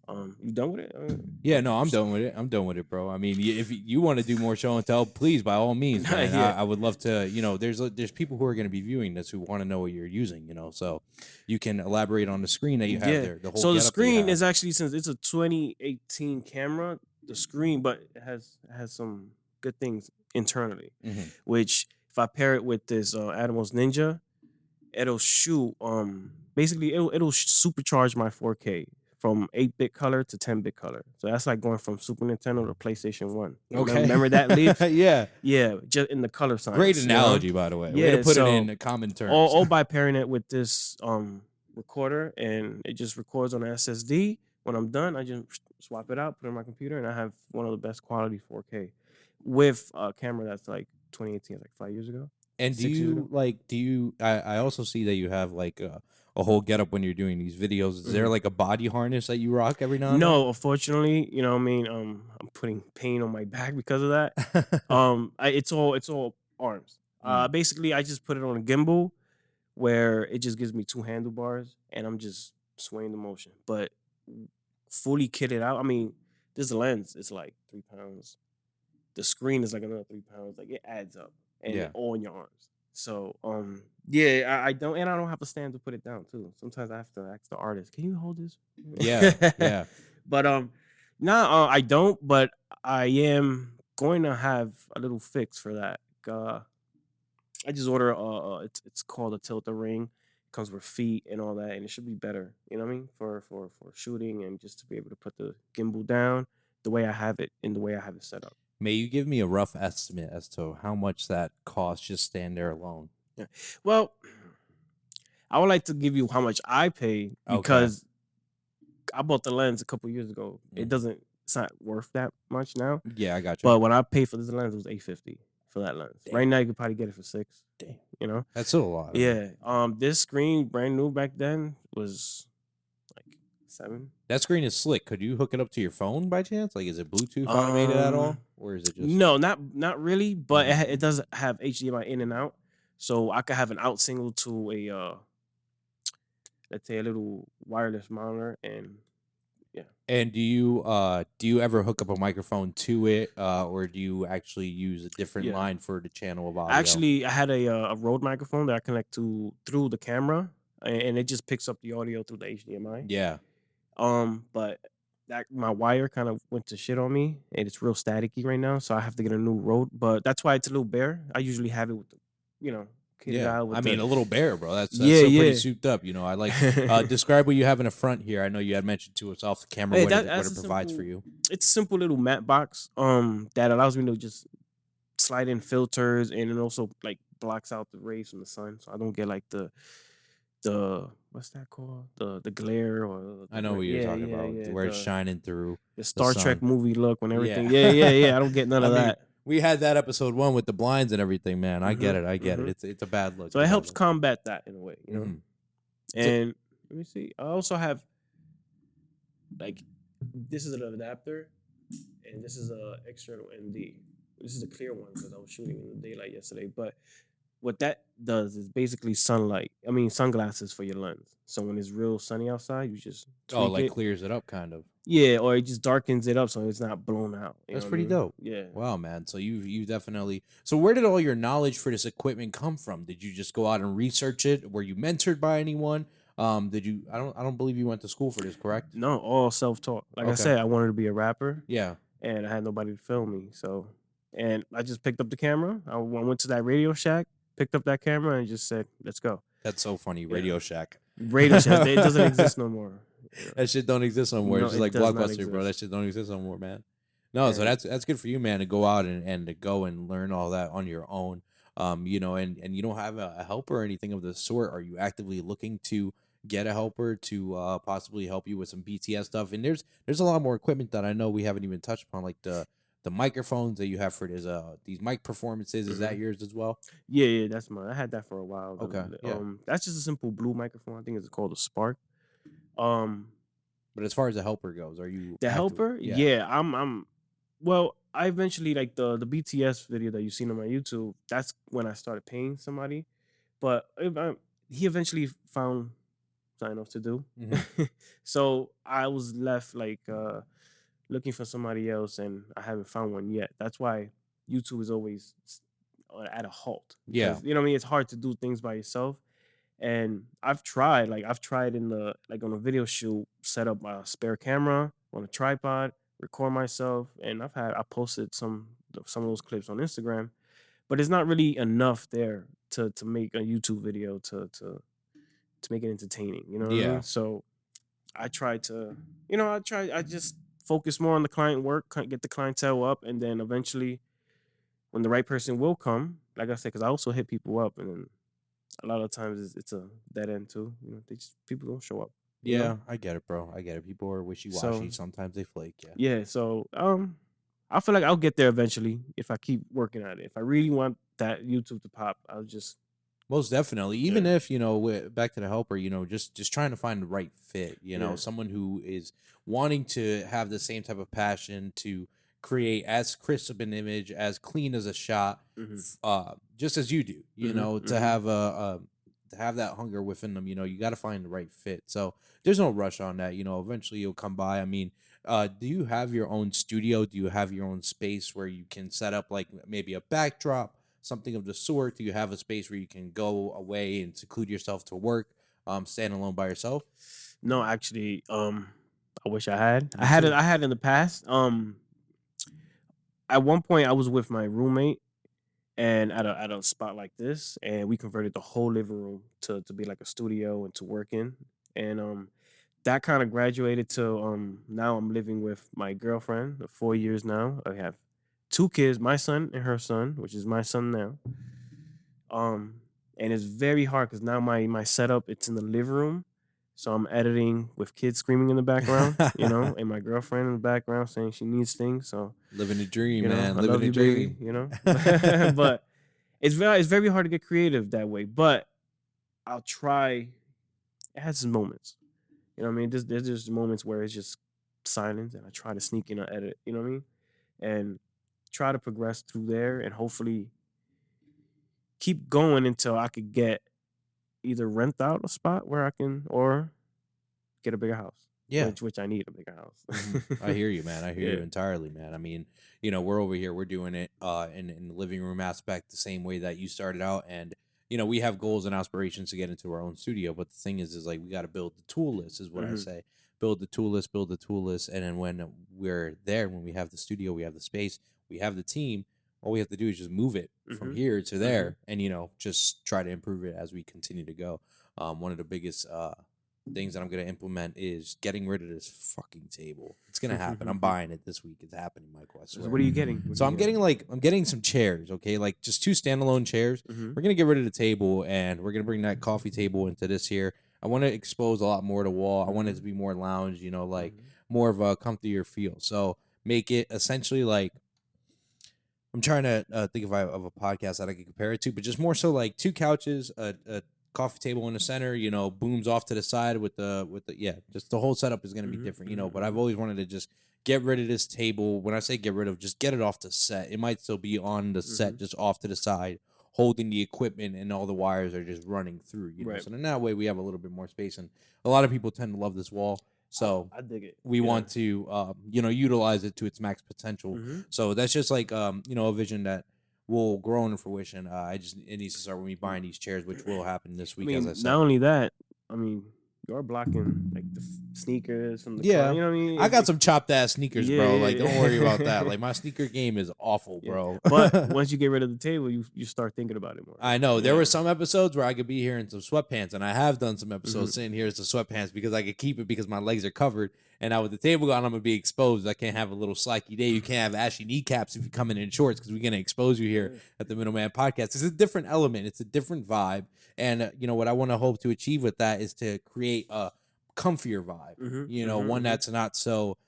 You done with it? Yeah, no, I'm done with it. I'm done with it, bro. I mean, if you want to do more show and tell, please, by all means, man. Yeah. I would love to. There's people who are going to be viewing this who want to know what you're using. So you can elaborate on the screen that you have Yeah. there, the whole So the getup that you screen have. is actually, since it's a 2018 camera, the screen, but it has some good things internally, Hmm. which if I pair it with this Atomos Ninja, it'll shoot basically it'll supercharge my 4K from 8-bit color to 10-bit color. So that's like going from Super Nintendo to PlayStation 1. Okay. Remember that leap? Yeah. Yeah, just in the color Great science, analogy, by the way. Way to Yeah, put it so in common terms. all by pairing it with this recorder, and it just records on an SSD. When I'm done, I just swap it out, put it on my computer, and I have one of the best quality 4K with a camera that's like 2018, like 5 years ago, And 6 years ago. I also see that you have like a whole getup when you're doing these videos. Is there Mhm. like a body harness that you rock every now and No, unfortunately, you know what I mean. I'm putting pain on my back because of that. then? It's all arms. Mm, Basically, I just put it on a gimbal where it just gives me two handlebars, and I'm just swaying the motion. But fully kitted out, I mean, this lens is like 3 pounds. The screen is like another 3 pounds. Like it adds up, and yeah. all in your arms. So yeah, I don't, and I don't have a stand to put it down too. Sometimes I have to ask the artist, "Can you hold this?" Yeah. Yeah. But no, I don't. But I am going to have a little fix for that. I just order it's called a tilter ring. Comes with feet and all that, and it should be better. You know what I mean? For shooting and just to be able to put the gimbal down the way I have it and the way I have it set up. May you give me a rough estimate as to how much that costs just stand there alone? Yeah. Well, I would like to give you how much I pay Okay. because I bought the lens a couple years ago. Mm. It's not worth that much now. Yeah, I got you. But when I paid for this lens, it was $850 for that lens. Damn. Right now, you could probably get it for $6. Damn. You know? That's still a lot. Yeah. This screen, brand new back then, was like $7. That screen is slick. Could you hook it up to your phone by chance? Like, is it Bluetooth automated at all, or is it just No, not really, but Mhm. it does have HDMI in and out, so I could have an out signal to a let's say a little wireless monitor, and yeah. And do you ever hook up a microphone to it, or do you actually use a different Yeah. line for the channel of audio? Actually, I had a Rode microphone that I connect to through the camera, and it just picks up the audio through the HDMI. Yeah. But that my wire kind of went to shit on me, and it's real staticky right now, so I have to get a new Rode. But that's why it's a little bare. I usually have it with the, kitted Yeah. out I with mean, the a little bear, bro. That's yeah, still pretty yeah. souped up. I like describe what you have in the front here. I know you had mentioned to us off the camera Hey, what that's it a provides for simple. you. It's a simple little matte box that allows me to just slide in filters, and it also like blocks out the rays from the sun, so I don't get like the what's that called, the glare or I know what you're yeah, talking yeah, about, yeah, where it's shining through the the Star Trek sun. movie look when everything, Yeah. yeah, yeah, yeah, I don't get none I of mean, that. we had that episode 1 with the blinds and everything, man. I get Hmm. it. I get it. Hmm. It's a bad look. So It's a it bad helps look. combat that in a way, Mhm. So, And let me see. I also have like this is an adapter, and this is a external ND. This is a clear one because I was shooting in the daylight yesterday. But what that does is basically sunglasses for your lens. So when it's real sunny outside, you just oh, tweak like it. clears it up kind of. Yeah, or it just darkens it up so it's not blown out. You know That's what I pretty mean? dope. Yeah. Wow, man. So you definitely. So where did all your knowledge for this equipment come from? Did you just go out and research it? Were you mentored by anyone? Did you? I don't believe you went to school for this, correct? No, all self taught. Like I Okay. said, I wanted to be a rapper, Yeah. and I had nobody to film me. So, and I just picked up the camera. I went to that Radio Shack, picked up that camera, and just said, "Let's go." That's so funny. Yeah, Radio Shack. Radio Shack. It doesn't exist no more. That shit don't exist no more. No, It's just it like does not Blockbuster, bro. That exist. shit don't exist no more, man. No, so And that's good for you, man, to go out and to go and learn all that on your own. And you don't have a helper or anything of the sort. Are you actively looking to get a helper to possibly help you with some BTS stuff? And there's a lot more equipment that I know we haven't even touched upon, like the microphones that you have for these mic performances. Is that mhm. yours as well? Yeah, that's mine. I had that for a while. Okay, yeah. That's just a simple blue microphone. I think it's called a Spark. Um, But as far as the helper goes, are you the active? helper, Yeah. yeah, I'm. Well, I eventually like the BTS video that you've seen on my YouTube. That's when I started paying somebody, but he eventually found something else to do. Hmm. So I was left like looking for somebody else, and I haven't found one yet. That's why YouTube is always at a halt Yeah. because you know what I mean. It's hard to do things by yourself. And I've tried in the like on a video shoot, set up a spare camera on a tripod, record myself, and I posted some of those clips on Instagram, but it's not really enough there to make a YouTube video to make it entertaining. You know what I mean? Yeah. So I try to, I just focus more on the client work, get the clientele up, and then eventually, when the right person will come, like I said, because I also hit people up, and then a lot of times it's a dead end too. They just people don't show up. You know, Yeah, I get it, bro. I get it. People are wishy so washy. Sometimes they flake. Yeah. yeah, so I feel like I'll get there eventually if I keep working at it. If I really want that YouTube to pop, I'll just Most definitely. Even yeah. if, back to the helper, just trying to find the right fit, Yeah. someone who is wanting to have the same type of passion to create as crisp an image, as clean as a shot, Mhm. just as you do, Mhm. to Mhm. have to have that hunger within them, you got to find the right fit. So there's no rush on that, eventually you'll come by. I mean, do you have your own studio? Do you have your own space where you can set up like maybe a backdrop? Something of the sort? Do you have a space where you can go away and seclude yourself to work, stand alone by yourself? No, actually, I wish I had. I Me had it. too. I had in the past. At one point, I was with my roommate, and at a spot like this, and we converted the whole living room to be like a studio and to work in, and that kind of graduated to now I'm living with my girlfriend of 4 years now. I have two kids, my son and her son, which is my son now. Um, and it's very hard because now my setup it's in the living room, so I'm editing with kids screaming in the background, and my girlfriend in the background saying she needs things. So Living a dream, man. I Living love a you, baby. dream. But it's very hard to get creative that way. But I'll try. It has its moments. You know what I mean? There's just moments where it's just silence, and I try to sneak in an edit. You know what I mean? And try to progress through there, and hopefully keep going until I could get either rent out a spot where I can or get a bigger house, Yeah. which I need a bigger I house. hear you, man. I hear Yeah. you entirely, man. I mean, we're over here, we're doing it in the living room aspect the same way that you started out. And, we have goals and aspirations to get into our own studio. But the thing is like, we got to build the tool list, is what I Hmm. say. Build the tool list, build the tool list. And then when we're there, when we have the studio, we have the space, we have the team, all we have to do is just move it from Hmm. here to Hmm. there and, just try to improve it as we continue to go. One of the biggest, things that I'm gonna implement is getting rid of this fucking table. It's gonna happen. I'm buying it this week. It's happening, Michael. I So swear. what are you getting? What are So you I'm getting? getting I'm getting some chairs, okay, like just two standalone chairs. Hmm. We're gonna get rid of the table and we're gonna bring that coffee table into this here. I want to expose a lot more to wall. I want it to be more lounge, like Hmm. more of a comfier feel. So make it essentially like I'm trying to think of a podcast that I could compare it to, but just more so like two couches, a coffee table in the center, booms off to the side with the yeah, just the whole setup is going to be Hmm. different, Hmm. But I've always wanted to just get rid of this table. When I say get rid of, just get it off the set. It might still be on the Hmm. set, just off to the side, holding the equipment, and all the wires are just running through, Right. So then that way we have a little bit more space, and a lot of people tend to love this wall, so I dig it. we Yeah. want to utilize it to its max potential. Hmm. So that's just like a vision that will grow into fruition. It needs to start with me buying these chairs, which will happen this I week, as I mean, not said. only that, I mean, you're blocking like the sneakers from the client. Yeah, You know what I mean? I got some chopped ass sneakers, Yeah, bro. Like, don't worry about that. yeah. Like, my sneaker game is awful, Yeah. bro. But once you get rid of the table, you start thinking about it more. I know there Yeah. were some episodes where I could be here in some sweatpants, and I have done some Hmm. episodes sitting here in some sweatpants because I could keep it because my legs are covered. And now with the table gone, I'm gonna be exposed. I can't have a little slacky day. You can't have ashy kneecaps if you come in shorts because we're gonna expose you here Yeah. at the Middleman Podcast. It's a different element. It's a different vibe. And what I want to hope to achieve with that is to create a comfier vibe. Hmm. One Hmm. that's not so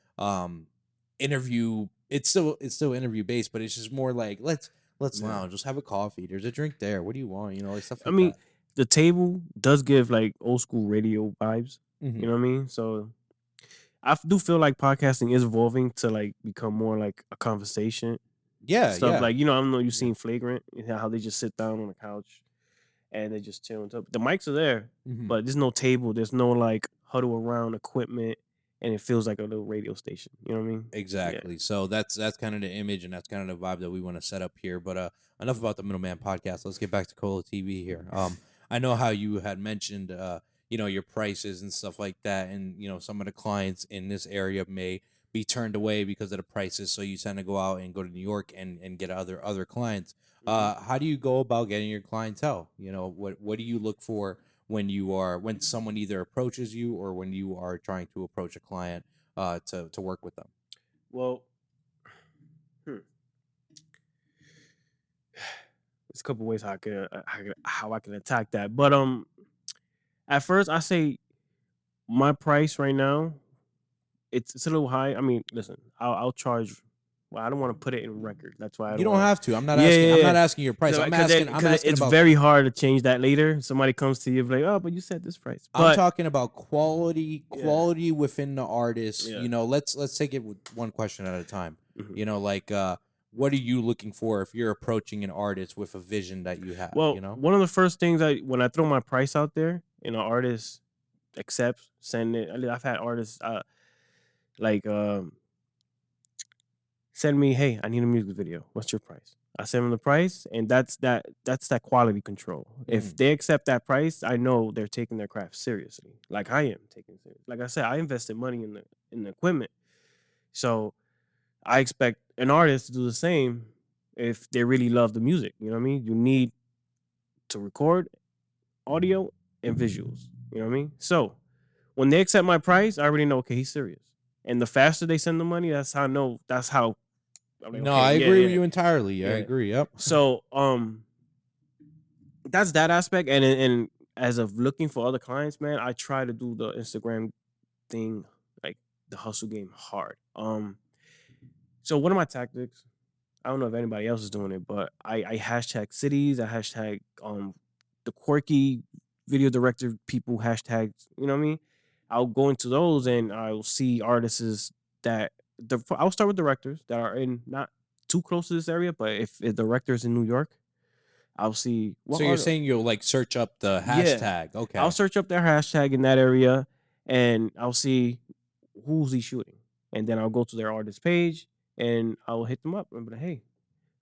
interview. It's still interview based, but it's just more like let's Yeah. lounge. Let's have a coffee. There's a drink there. What do you want? Like stuff I like mean, that. the table does give like old school radio vibes. Hmm. You know what I mean? So do feel like podcasting is evolving to like become more like a conversation Yeah, stuff. yeah. Like I don't know, you've Yeah. seen Flagrant, how they just sit down on the couch and they just chill and talk. The mics are there, Hmm. but there's no table. There's no like huddle around equipment, and it feels like a little radio station. You know what I mean? Yeah. Exactly. So that's kind of the image and that's kind of the vibe that we want to set up here. But enough about the Middleman Podcast. Let's get back to Kolo TV here. I know how you had mentioned your prices and stuff like that, and some of the clients in this area may be turned away because of the prices, so you tend to go out and go to New York and get other clients. Mhm. How do you go about getting your clientele? What do you look for when someone either approaches you or when you are trying to approach a client to work with them? Well, hmm, there's a couple ways how I can attack that. But at first I say my price right now, it's a little high. I mean, listen, I'll charge. Well, I don't want to put it in record. That's why I You don't don't want have to. I'm to. not Yeah, asking. yeah, I'm yeah. not asking your price. I'm asking. I'm asking It's about. very hard to change that later. Somebody comes to you like, oh, but you said this price. I'm But talking about quality, yeah, quality within the artist. yeah. Let's take it with one question at a time. Mhm. Like what are you looking for if you're approaching an artist with a vision that you have? Well, one of the first things when I throw my price out there and an artist accepts, send it. I've had artists like send me, hey, I need a music video. What's your price? I send them the price, and that's that quality control. If Mhm. they accept that price, I know they're taking their craft seriously, like I am taking it serious. Like I said, I invested money in the equipment, so I expect an artist to do the same if they really love the music. You know what I mean? You need to record audio and visuals. You know what I mean? So when they accept my price, I already know, okay, he's serious. And the faster they send the money, that's how I know. That's how I'm like, No, okay, I yeah, agree with yeah, you entirely. I yeah. agree. Yep. So that's that aspect. And as of looking for other clients, man, I try to do the Instagram thing, like the hustle game hard. So one of my tactics, I don't know if anybody else is doing it, but I hashtag cities, I hashtag the quirky video director people hashtags, you know what I mean? I'll go into those and I'll see artists that I'll start with directors that are in not too close to this area, but if a director is in New York, I'll see what So you're art. saying you'll like search up the Yeah, hashtag? I'll Okay. search up their hashtag in that area, and I'll see who's he shooting, and then I'll go to their artist page and I'll hit them up and be like, hey,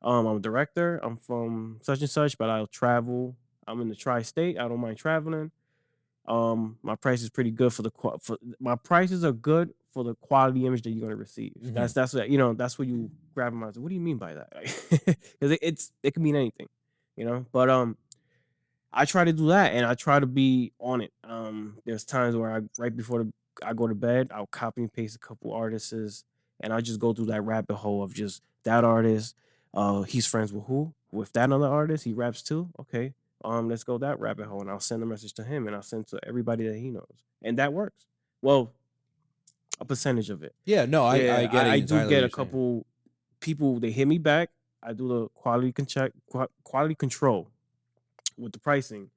I'm a director. I'm from such and such, but I'll travel. I'm in the tri-state. I don't mind traveling. My price is pretty good for my prices are good for the quality image that you're gonna receive. Hmm. That's what that's what you grab them. What do you mean by that? Because it can mean anything, But I try to do that and I try to be on it. There's times where right before I go to bed, I'll copy and paste a couple artists and I'll just go through that rabbit hole of just that artist. He's friends with who? With that other artist, he raps too. Okay. Let's go that rabbit hole and I'll send a message to him and I'll send to everybody that he knows. And that works. Well, a percentage of it. Yeah. No, I Yeah, get it I do entirely. What get a you're saying. couple people, they hit me back. I do the quality control with the pricing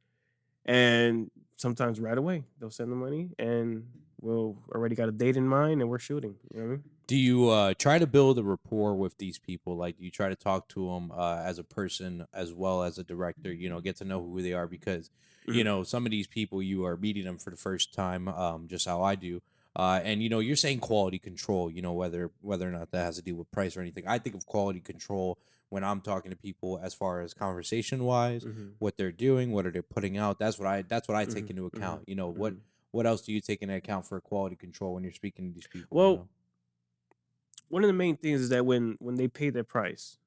and sometimes right away they'll send the money and we'll already got a date in mind and we're shooting. You know what I mean? Do you try to build a rapport with these people? Like, do you try to talk to them as a person as well as a director? Get to know who they are because Mhm. some of these people you are meeting them for the first time, just how I do. And you're saying quality control. Whether or not that has to do with price or anything. I think of quality control when I'm talking to people as far as conversation wise, Mhm. what they're doing, what are they putting out. That's what I take Mhm. into account. Mhm. What Mhm. what else do you take into account for quality control when you're speaking to these people? Well, one of the main things is that when they pay their price,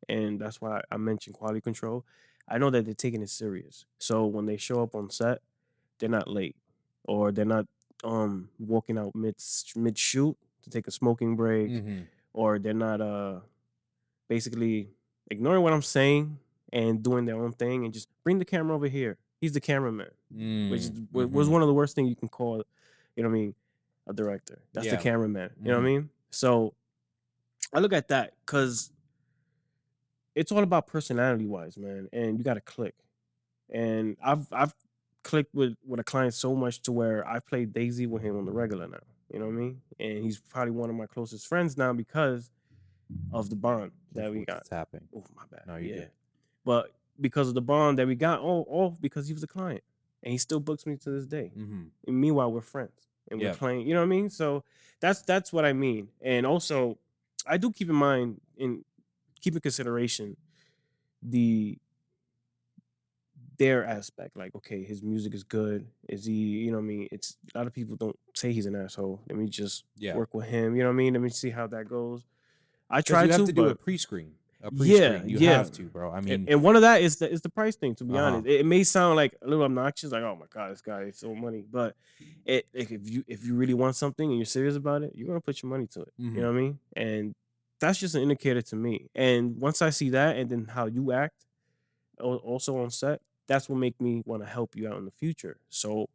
and that's why I mentioned quality control, I know that they're taking it serious. So when they show up on set, they're not late or they're not walking out mid shoot to take a smoking break Mm-hmm. or they're not basically ignoring what I'm saying and doing their own thing and just bring the camera over here. He's the cameraman, which was Mm-hmm. one of the worst things you can call, what I mean, a director. That's the Yeah. cameraman. You know what Mm-hmm. I mean? So I look at that because it's all about personality wise, man, and you got to click. And I've clicked with a client so much to where I play Daisy with him on the regular now. You know what I mean? And he's probably one of my closest friends now because of the bond that Careful we with the got. tapping. Oh my bad. No, you're Yeah. good. But because of the bond that we got, all because he was a client, and he still books me to this day. Mm-hmm. And meanwhile, we're friends and we're Yeah. playing. You know what I mean? So that's what I mean. And also, I do keep in mind and keep in consideration the their aspect. Like, okay, his music is good. Is he, you know what I mean? It's a lot of people don't say he's an asshole. Let me just Yeah. work with him. You know what I mean? Let me see how that goes. I Because try you have to, to do a but pre-screen. A yeah, pre-screen. You yeah. have to, bro. I mean, And one of that is the price thing. To be uh-huh. honest, it may sound like a little obnoxious, like, oh my god, this guy is so money. But like, if you really want something and you're serious about it, you're gonna put your money to it. You know Hmm. what I mean? And that's just an indicator to me. And once I see that, and then how you act, also on set, that's what make me want to help you out in the future. So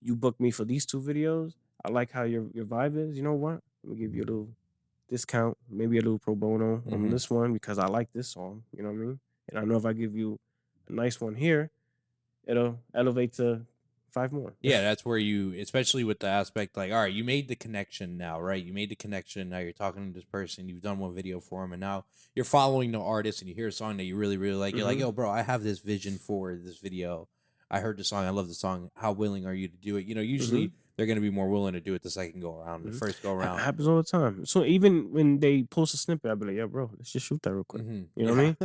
you book me for these 2 videos. I like how your vibe is. You know what? Let me give you a little discount, maybe a little pro bono on Hmm. this one because I like this song. You know what I mean? And I know if I give you a nice one here, it'll elevate to 5 more. Yeah, that's where you, especially with the aspect, like, all right, you made the connection now, right? You made the connection. Now you're talking to this person. You've done one video for him, and now you're following the artist, and you hear a song that you really, really like. You're like, Hmm. yo, bro, I have this vision for this video. I heard the song. I love the song. How willing are you to do it? You know, Hmm. usually they're going to be more willing to do it the second go around, the Hmm. first go around. Happens all the time. So even when they post a snippet, I'll be like, yeah, bro, let's just shoot that real quick. You know what I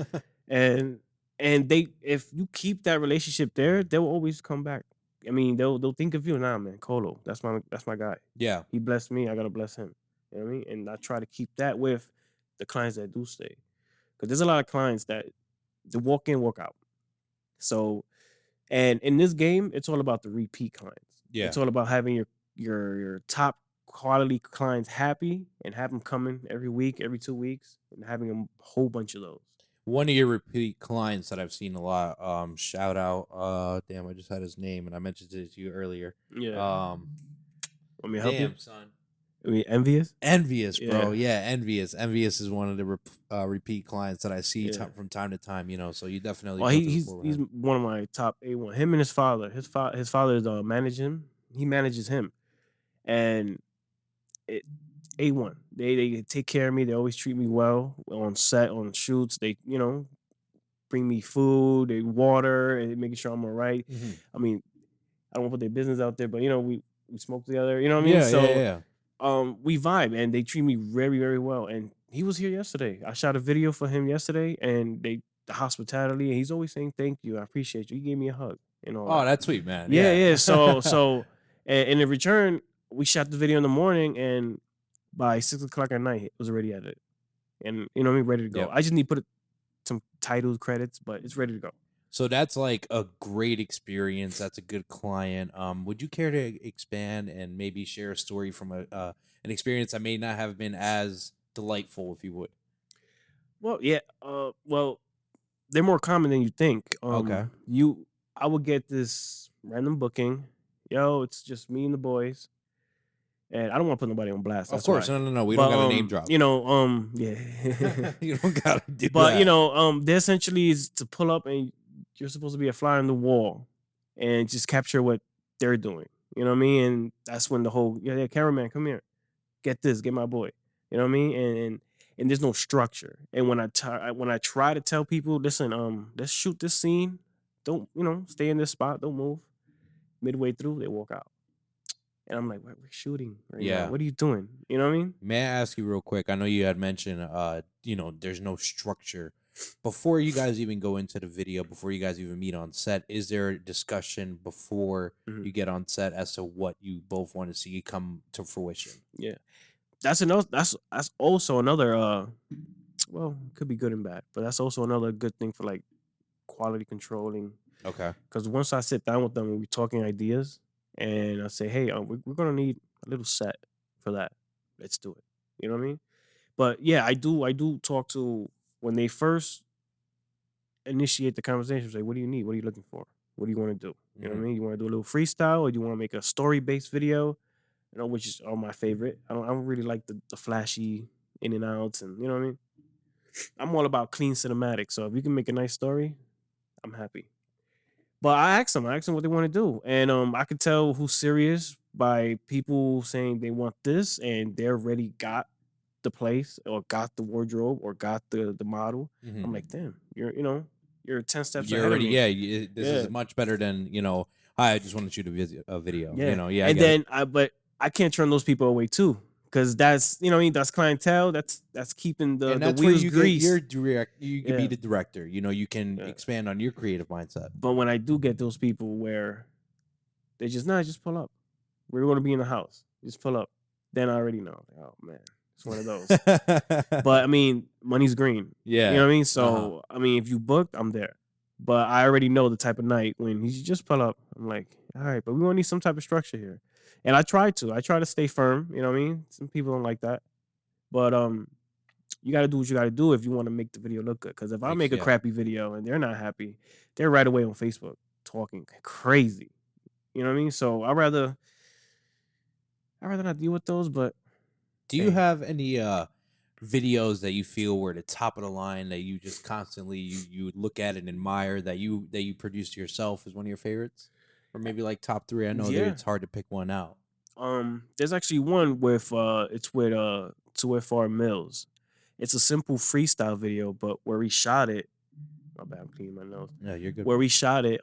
Yeah. mean? And they, if you keep that relationship there, they'll always come back. I mean, they'll think of you. Nah, man, Kolo, that's my guy. Yeah. He blessed me, I gotta bless him. You know what I mean? And I try to keep that with the clients that do stay, because there's a lot of clients that they walk in, walk out. So, and in this game, it's all about the repeat clients. It's Yeah. all about having your top quality clients happy and have them coming every week, every 2 weeks, and having a whole bunch of those. One of your repeat clients that I've seen a lot, shout out, damn, I just had his name and I mentioned it to you earlier. Yeah. Um, Want me to help you? damn, son. I mean, envious. Envious, bro. Yeah. Yeah, envious. Envious is one of the repeat clients that I see Yeah. from time to time. You know, so you definitely Well, built a he's rapport with he's him. one of my top A1. Him and his father. His father is managing him. He manages him, and it A1. They take care of me. They always treat me well on set, on shoots. They, bring me food, they water, and making sure I'm all right. Hmm. I mean, I don't want to put their business out there, but we smoke together. You know what I mean? Yeah, yeah, So yeah. we vibe, and they treat me very, very well. And he was here yesterday. I shot a video for him yesterday, and the hospitality, and he's always saying thank you. I appreciate you. He gave me a hug and all Oh, that. that's sweet, man. Yeah, Yeah. yeah. So and in return, we shot the video in the morning, and by 6 o'clock at night, it was already edited. And you know what I mean, ready to go. Yep. I just need to put some title credits, but it's ready to go. So that's like a great experience. That's a good client. Would you care to expand and maybe share a story from an experience that may not have been as delightful, if you would? Well, yeah. Well, they're more common than you think. Okay. I would get this random booking. Yo, it's just me and the boys, and I don't want to put nobody on blast. Of That's course. why. No, no, no. We don't But got to name drop. yeah. You don't got to do But that. they essentially is to pull up, and you're supposed to be a fly on the wall, and just capture what they're doing. You know what I mean? And that's when the whole yeah, cameraman, come here, get this, get my boy. You know what I mean? And there's no structure. And when I try to tell people, listen, let's shoot this scene. Don't stay in this spot. Don't move. Midway through, they walk out, and I'm like, we're shooting right now. Yeah. What are you doing? You know what I mean? May I ask you real quick? I know you had mentioned, there's no structure. Before you guys even go into the video, before you guys even meet on set, is there a discussion before Mhm. you get on set as to what you both want to see come to fruition? Yeah, that's also another well, it could be good and bad, but that's also another good thing for like quality controlling. Okay. Because once I sit down with them and we're talking ideas, and I say, hey, we're gonna need a little set for that. Let's do it. You know what I mean? But yeah, I do talk to when they first initiate the conversation. Say, what do you need? What are you looking for? What do you want to do? You know what I Hmm. mean? You want to do a little freestyle, or do you want to make a story based video? Which is all my favorite. I don't really like the flashy in and outs, and you know what I mean. I'm all about clean cinematic. So if you can make a nice story, I'm happy. But I asked them what they want to do, and I could tell who's serious by people saying they want this, and they already got the place, or got the wardrobe, or got the model. Hmm. I'm like, damn, you're 10 steps You're ahead of already, me. yeah. This Yeah, is much better than, hi, I just want to shoot a video. yeah. Yeah, I And get it. then but I can't turn those people away too, because that's you know what I mean that's clientele. That's keeping And the that's where wheels you get your greased. direct. You can be Yeah, the director. You know, you can yeah. expand on your creative mindset. But when I do get those people where they just pull up. We're going to be in the house. Just pull up. Then I already know. Oh man, it's one of those. But I mean, money's green. You know Yeah. what I mean? Uh-huh. So I mean, if you booked, I'm there. But I already know the type of night when you just pull up. I'm like, all right, but we want to need some type of structure here. And I try to. I try to stay firm. You know what I mean? Some people don't like that. But you got to do what you got to do if you want to make the video look good. Because if I Makes make a yeah. crappy video and they're not happy, they're right away on Facebook talking crazy. You know what I mean? So I'd rather not deal with those, but Do you hey, have any videos that you feel were the top of the line that you just constantly you would look at and admire that you produced yourself as one of your favorites? Or maybe like top 3. I know that yeah. it's hard to pick one out. There's actually one with it's with To It For Mills. It's a simple freestyle video, but where we shot it, my bad, I'm cleaning my nose. Yeah, you're good. Where we shot it,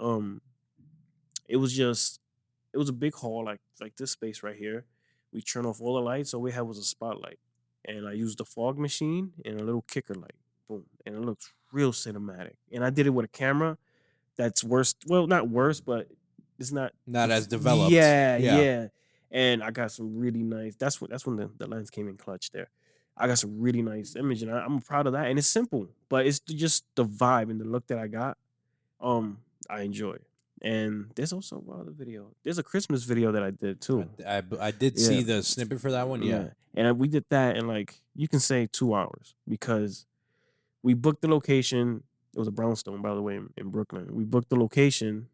it was just it was a big hall like this space right here. We turned off all the lights, all we had was a spotlight. And I used the fog machine and a little kicker light. Boom. And it looks real cinematic. And I did it with a camera that's worse. Well, not worse, but it's not. Not as developed. Yeah, Yeah. yeah. And I got some really nice. That's when the lens came in clutch there. I got some really nice image, and I'm proud of that. And it's simple, but it's just the vibe and the look that I got. I enjoy. And there's also another video. There's a Christmas video that I did too. I did Yeah, see the snippet for that one. Yeah. yeah. And we did that in like you can say 2 hours because we booked the location. It was a brownstone, by the way, in Brooklyn. We booked the location,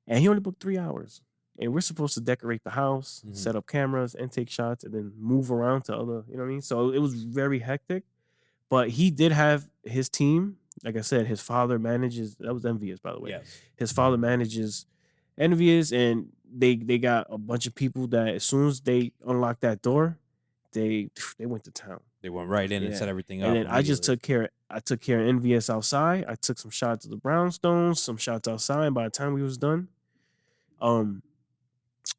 and he only booked 3 hours. And we're supposed to decorate the house, Mhm. set up cameras, and take shots, and then move around to other. You know what I mean? So it was very hectic. But he did have his team. Like I said, his father manages. That was Envious, by the way. Yes. His father manages Envious, and they got a bunch of people that as soon as they unlocked that door, they went to town. They went right in and Yeah. set everything And up then I just immediately. took care. I took care of Envious outside. I took some shots of the brownstones, some shots outside. And by the time we was done, um,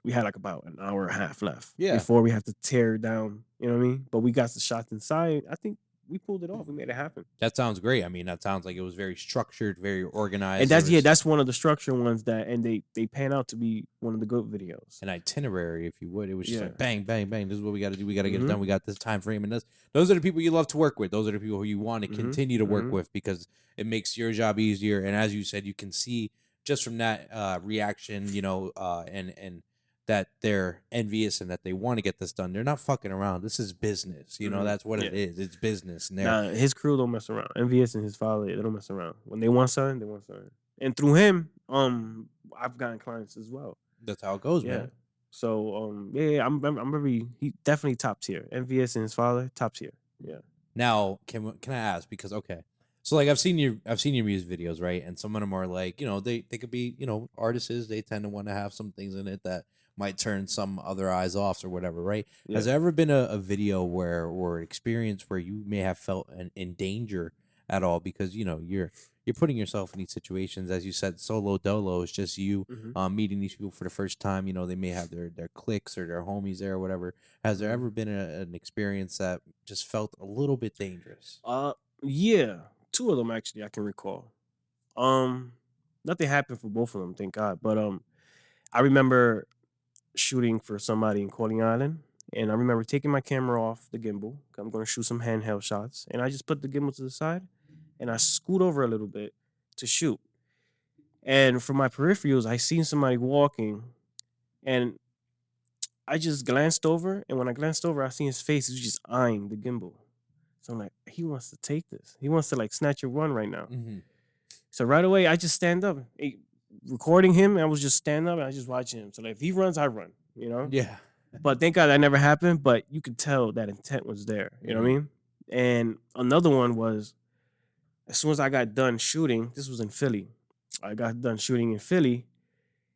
we had like about an hour and a half left Yeah. before we have to tear down. You know what I mean? But we got the shots inside. I think we pulled it off. We made it happen. That sounds great. I mean, that sounds like it was very structured, very organized. And There was that's one of the structure ones that and they pan out to be one of the good videos. an itinerary, if you would. It was just Yeah. like bang, bang, bang. This is what we got to do. We got to get it Mhm. done. We got this time frame, and those are the people you love to work with. Those are the people who you want to Mhm. continue to work Mhm. with because it makes your job easier. And as you said, you can see just from that reaction, and that they're envious and that they want to get this done. They're not fucking around. This is business. Mhm. That's what it Yeah. is. It's business, and Nah, his crew don't mess around. Envious and his father, they don't mess around. When they want something, they want something. And through him, I've gotten clients as well. that's how it goes, Yeah. man. So yeah, I'm very he definitely top tier. Envious and his father, top tier. Yeah. Now, can I ask because okay, so like I've seen your music videos, right? And some of them are like they could be artists. They tend to want to have some things in it that might turn some other eyes off or whatever, right? Yeah. Has there ever been a video where or an experience where you may have felt in danger at all because you're putting yourself in these situations, as you said, solo dolo. It's just you Mhm. meeting these people for the first time. They may have their cliques or their homies there or whatever. Has there Mhm. ever been an experience that just felt a little bit dangerous? Yeah, two of them actually I can recall. Um, Nothing happened for both of them, thank God. But I remember shooting for somebody in Coney Island, and I remember taking my camera off the gimbal. 'Cause I'm going to shoot some handheld shots, and I just put the gimbal to the side, and I scoot over a little bit to shoot. And from my peripherals, I seen somebody walking, and I just glanced over, and when I glanced over, I seen his face. He was just eyeing the gimbal. So I'm like, he wants to take this. He wants to like snatch a run right now. Mm-hmm. So right away, I just stand up, recording him. I was just standing up and I just watching him. So like, if he runs, I run. Yeah. But thank God that never happened. But you could tell that intent was there. You know what I Mhm. mean? And another one was as soon as I got done shooting. This was in Philly. I got done shooting in Philly,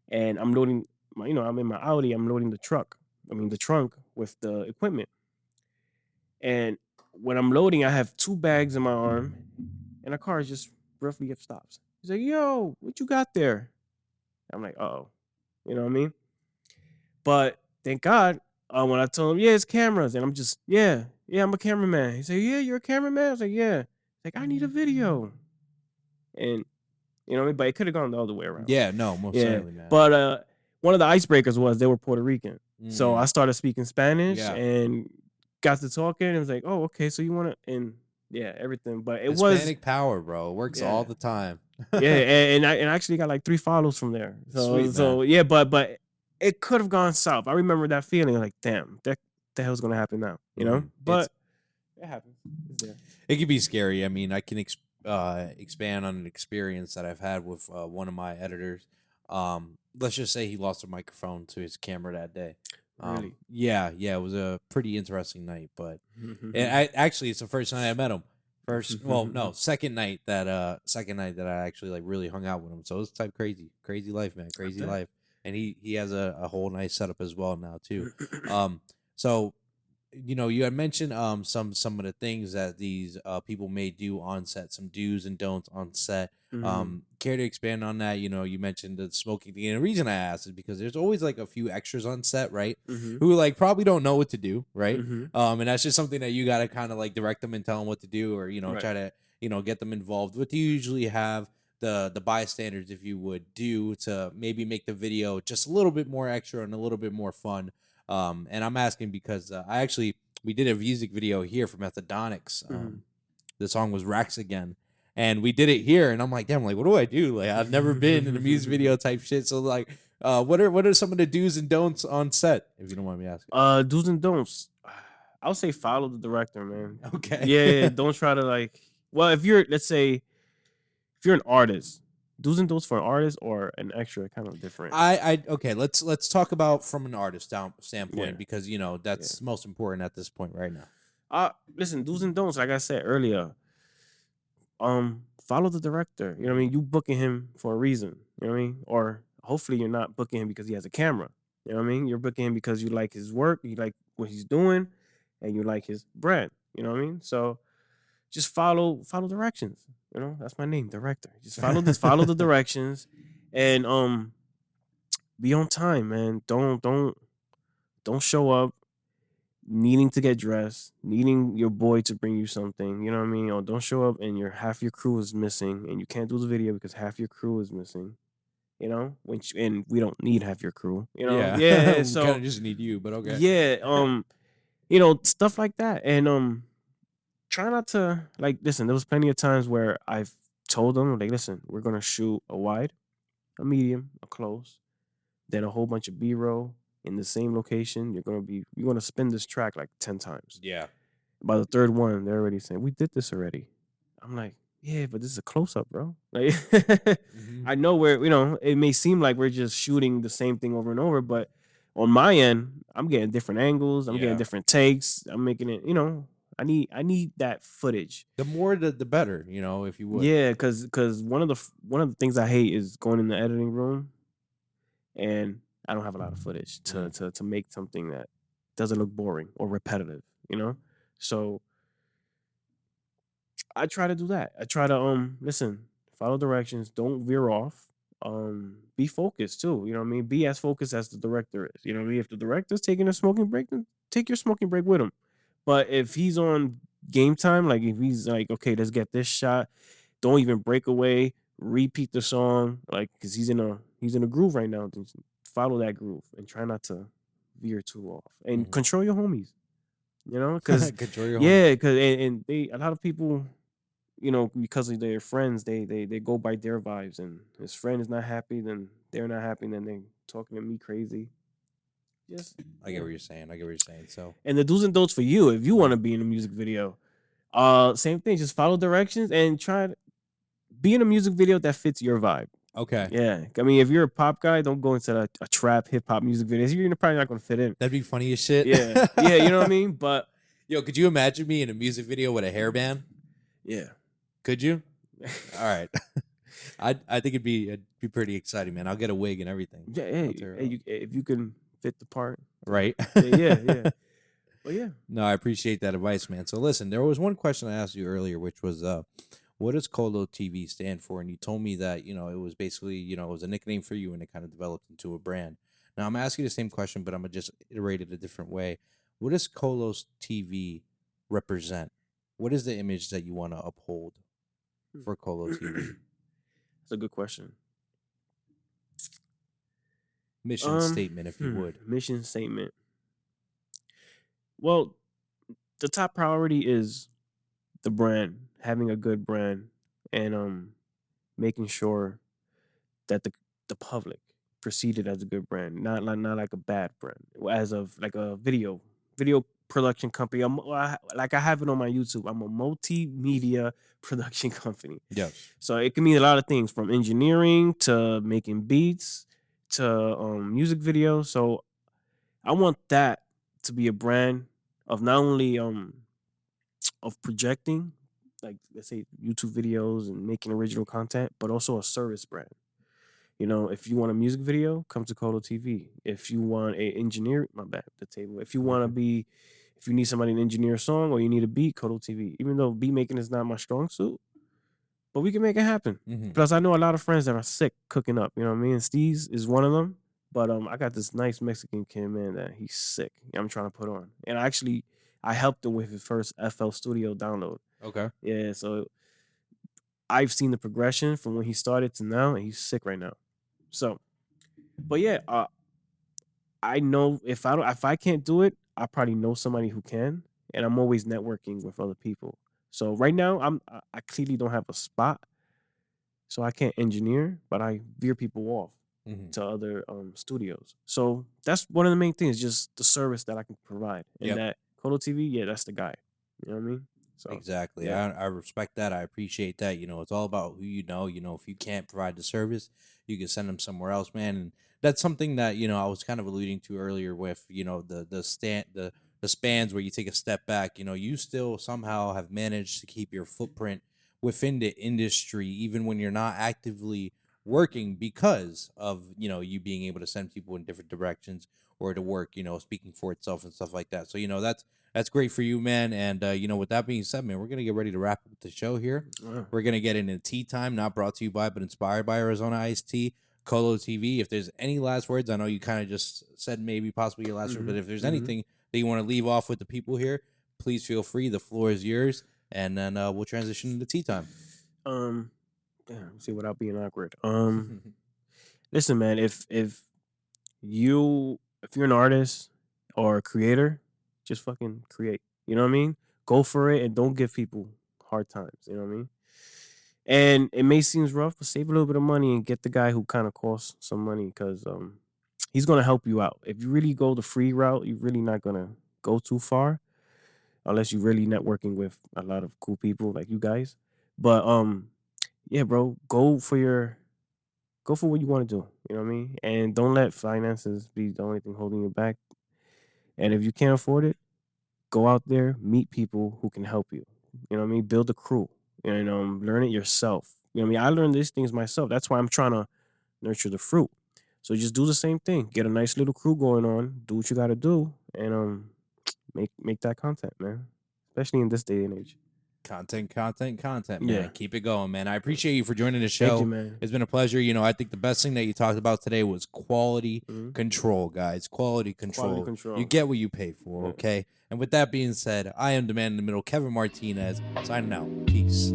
and I'm loading my. I'm in my Audi. I'm loading the truck. I mean the trunk with the equipment. And when I'm loading, I have two bags in my arm, and a car just roughly stops. He's like, "Yo, what you got there?" I'm like, "Oh," you know what I mean? But thank God. when I told him, yeah, it's cameras, and I'm just, yeah, I'm a cameraman. He said, yeah, you're a cameraman. I was like, yeah. He's like, I need a video, and you know what I mean? But it could have gone the other way around. Yeah, no, most Yeah. certainly, man. But one of the icebreakers was they were Puerto Rican. So I Mm, started speaking Spanish yeah, and got to talking. And it was like, oh, okay, so you want to, and yeah, everything. But it was, Hispanic power, bro. It works all yeah, the time. yeah, and I actually got like 3 follows from there. So Sweet, man. so yeah, but it could have gone south. I remember that feeling like, damn, that the hell's gonna happen now, you know? It's But it happens. It's there. it can be scary. I mean, I can expand on an experience that I've had with one of my editors. Let's just say he lost a microphone to his camera that day. Really. Yeah, yeah, it was a pretty interesting night, but I actually it's the first night I met him. First, well, no, second night that I actually like really hung out with him. So it's type crazy life, man, I crazy bet. life. And he has a whole nice setup as well now too. So you had mentioned some of the things that these people may do on set, some do's and don'ts on set. Mhm. Care to expand on that? You mentioned the smoking thing, and the reason I asked is because there's always like a few extras on set, right? Mhm. Who like probably don't know what to do, right? Mhm. And that's just something that you got to kind of like direct them and tell them what to do, or Right. try to get them involved. What do you usually have the bystanders, if you would, do to maybe make the video just a little bit more extra and a little bit more fun? And I'm asking because we did a music video here for Methadonics. Mhm. The song was Racks Again. And we did it here, and I'm like, damn, like, what do I do? Like, I've never been in a music video type shit. So, like, what are some of the do's and don'ts on set, if you don't mind me asking? Do's and don'ts. I would say follow the director, man. Okay. Yeah, don't try to like. Well, if you're, let's say, if you're an artist, do's and don'ts for an artist or an extra, kind of different. Okay. Let's talk about from an artist Yeah, standpoint because yeah. that's most important at this point right now. Listen, do's and don'ts. Like I said earlier, follow the director. You know what I mean? You booking him for a reason. You know what I mean? Or hopefully you're not booking him because he has a camera. You know what I mean? You're booking him because you like his work, you like what he's doing, and you like his brand. You know what I mean? So just follow directions. You know, that's my name, director. Just follow the directions, and be on time, man. Don't show up needing to get dressed, needing your boy to bring you something. You know what I mean? Or don't show up and your half your crew is missing, and you can't do the video because half your crew is missing. You know, and we don't need half your crew. You know, Yeah. yeah. We kind So of just need you, but okay. yeah, stuff like that, and try not to like listen. There was plenty of times where I've told them like, listen, we're gonna shoot a wide, a medium, a close, then a whole bunch of B-roll in the same location. You're gonna spin this track like 10 times. Yeah. By the third one, they're already saying, we did this already. I'm like, yeah, but this is a close up, bro. Like Hmm. I know where, it may seem like we're just shooting the same thing over and over, but on my end, I'm getting different angles, I'm getting Yeah. different takes. I'm making it, I need that footage. The more the better, if you would. Yeah, cause one of the things I hate is going in the editing room and I don't have a lot of footage to Mm. to to make something that doesn't look boring or repetitive, you know? So I try to do that. I try to listen, follow directions, don't veer off. Be focused too. You know what I mean? Be as focused as the director is. You know what I mean? If the director's taking a smoking break, then take your smoking break with him. But if he's on game time, like if he's like, okay, let's get this shot, don't even break away, repeat the song, like because he's in a groove right now. Just follow that groove and try not to veer too off. And Mhm. control your homies, because Control your homies. yeah, because and they a lot of people because of their friends, they go by their vibes, and his friend is not happy, then they're not happy, then they talking to me crazy. Just I get yeah. what you're saying. I get what you're saying. So, And the do's and don'ts for you, if you want right. to be in a music video, same thing. Just follow directions and try to be in a music video that fits your vibe. Okay. Yeah, I mean, if you're a pop guy, don't go into a trap hip hop music video. You're probably not gonna fit in. That'd be funny as shit. Yeah, yeah, you know what I mean. But Yo, could you imagine me in a music video with a hairband? yeah, Could you? All right. I think it'd be pretty exciting, man. I'll get a wig and everything. yeah. I'll Hey, tear it hey, up. if you can fit the part, Right. yeah. But yeah. No, I appreciate that advice, man. So listen, there was one question I asked you earlier, which was what does Kolo TV stand for? And you told me that, it was basically, it was a nickname for you and it kind of developed into a brand. Now I'm asking the same question, but I'm gonna just iterate it a different way. What does Kolo's TV represent? What is the image that you want to uphold for Kolo TV? That's a good question. Mission statement, if you would. Mission statement. Well, the top priority is the brand, having a good brand, and making sure that the public perceive it as a good brand, not like a bad brand. As of like a video production company, like I have it on my YouTube. I'm a multimedia production company, Yes. so it can mean a lot of things from engineering to making beats to music videos. So I want that to be a brand of not only of projecting, like let's say YouTube videos and making original content, but also a service brand. You know, if you want a music video, come to Kolo TV. If you want a engineer, my bad, the table. If you want to be, if you need somebody to engineer a song or you need a beat, Kolo TV. Even though beat making is not my strong suit, but we can make it happen. Plus, I know a lot of friends that are sick cooking up. You know what I mean? Steve's is one of them. But I got this nice Mexican kid, man, that he's sick. I'm trying to put on. And I helped him with his first FL Studio download. Okay. Yeah, so I've seen the progression from when he started to now, and he's sick right now. So, but yeah, I know if I can't do it, I probably know somebody who can, and I'm always networking with other people. So right now, I clearly don't have a spot, so I can't engineer, but I veer people off to other studios. So that's one of the main things, just the service that I can provide, and Yep. that Kolo TV, yeah, that's the guy. You know what I mean? So Exactly. yeah. I respect that. I appreciate that. You know, it's all about who you know. You know, if you can't provide the service, you can send them somewhere else, man. And that's something that, you know, I was kind of alluding to earlier with, you know, the spans where you take a step back. You know, you still somehow have managed to keep your footprint within the industry, even when you're not actively working, because of, you know, you being able to send people in different directions or to work, you know, speaking for itself and stuff like that. So, you know, that's great for you, man. And you know, with that being said, man, we're gonna get ready to wrap up the show here. We're gonna get into tea time, not brought to you by, but inspired by Arizona Iced Tea, Kolo TV. If there's any last words, I know you kind of just said maybe possibly your last word, but if there's anything that you want to leave off with the people here, please feel free. The floor is yours, and then we'll transition into tea time. See, without being awkward. Listen, man, if you're an artist or a creator, just fucking create. You know what I mean? Go for it and don't give people hard times. You know what I mean? And it may seem rough, but save a little bit of money and get the guy who kind of costs some money because he's gonna help you out. If you really go the free route, you're really not gonna go too far unless you're really networking with a lot of cool people like you guys. But yeah, bro, go for what you want to do. You know what I mean? And don't let finances be the only thing holding you back. And if you can't afford it, go out there, meet people who can help you. You know what I mean? Build a crew and learn it yourself. You know what I mean? I learned these things myself. That's why I'm trying to nurture the fruit. So just do the same thing. Get a nice little crew going on. Do what you got to do, and make that content, man. Especially in this day and age. Content, man. Yeah. Keep it going, man. I appreciate you for joining the Thank you, show. man. It's been a pleasure. You know, I think the best thing that you talked about today was quality Mhm. control, guys. Quality control. Quality control. You get what you pay for, Yeah. okay? And with that being said, I am the man in the middle, Kevin Martinez, signing out. Peace.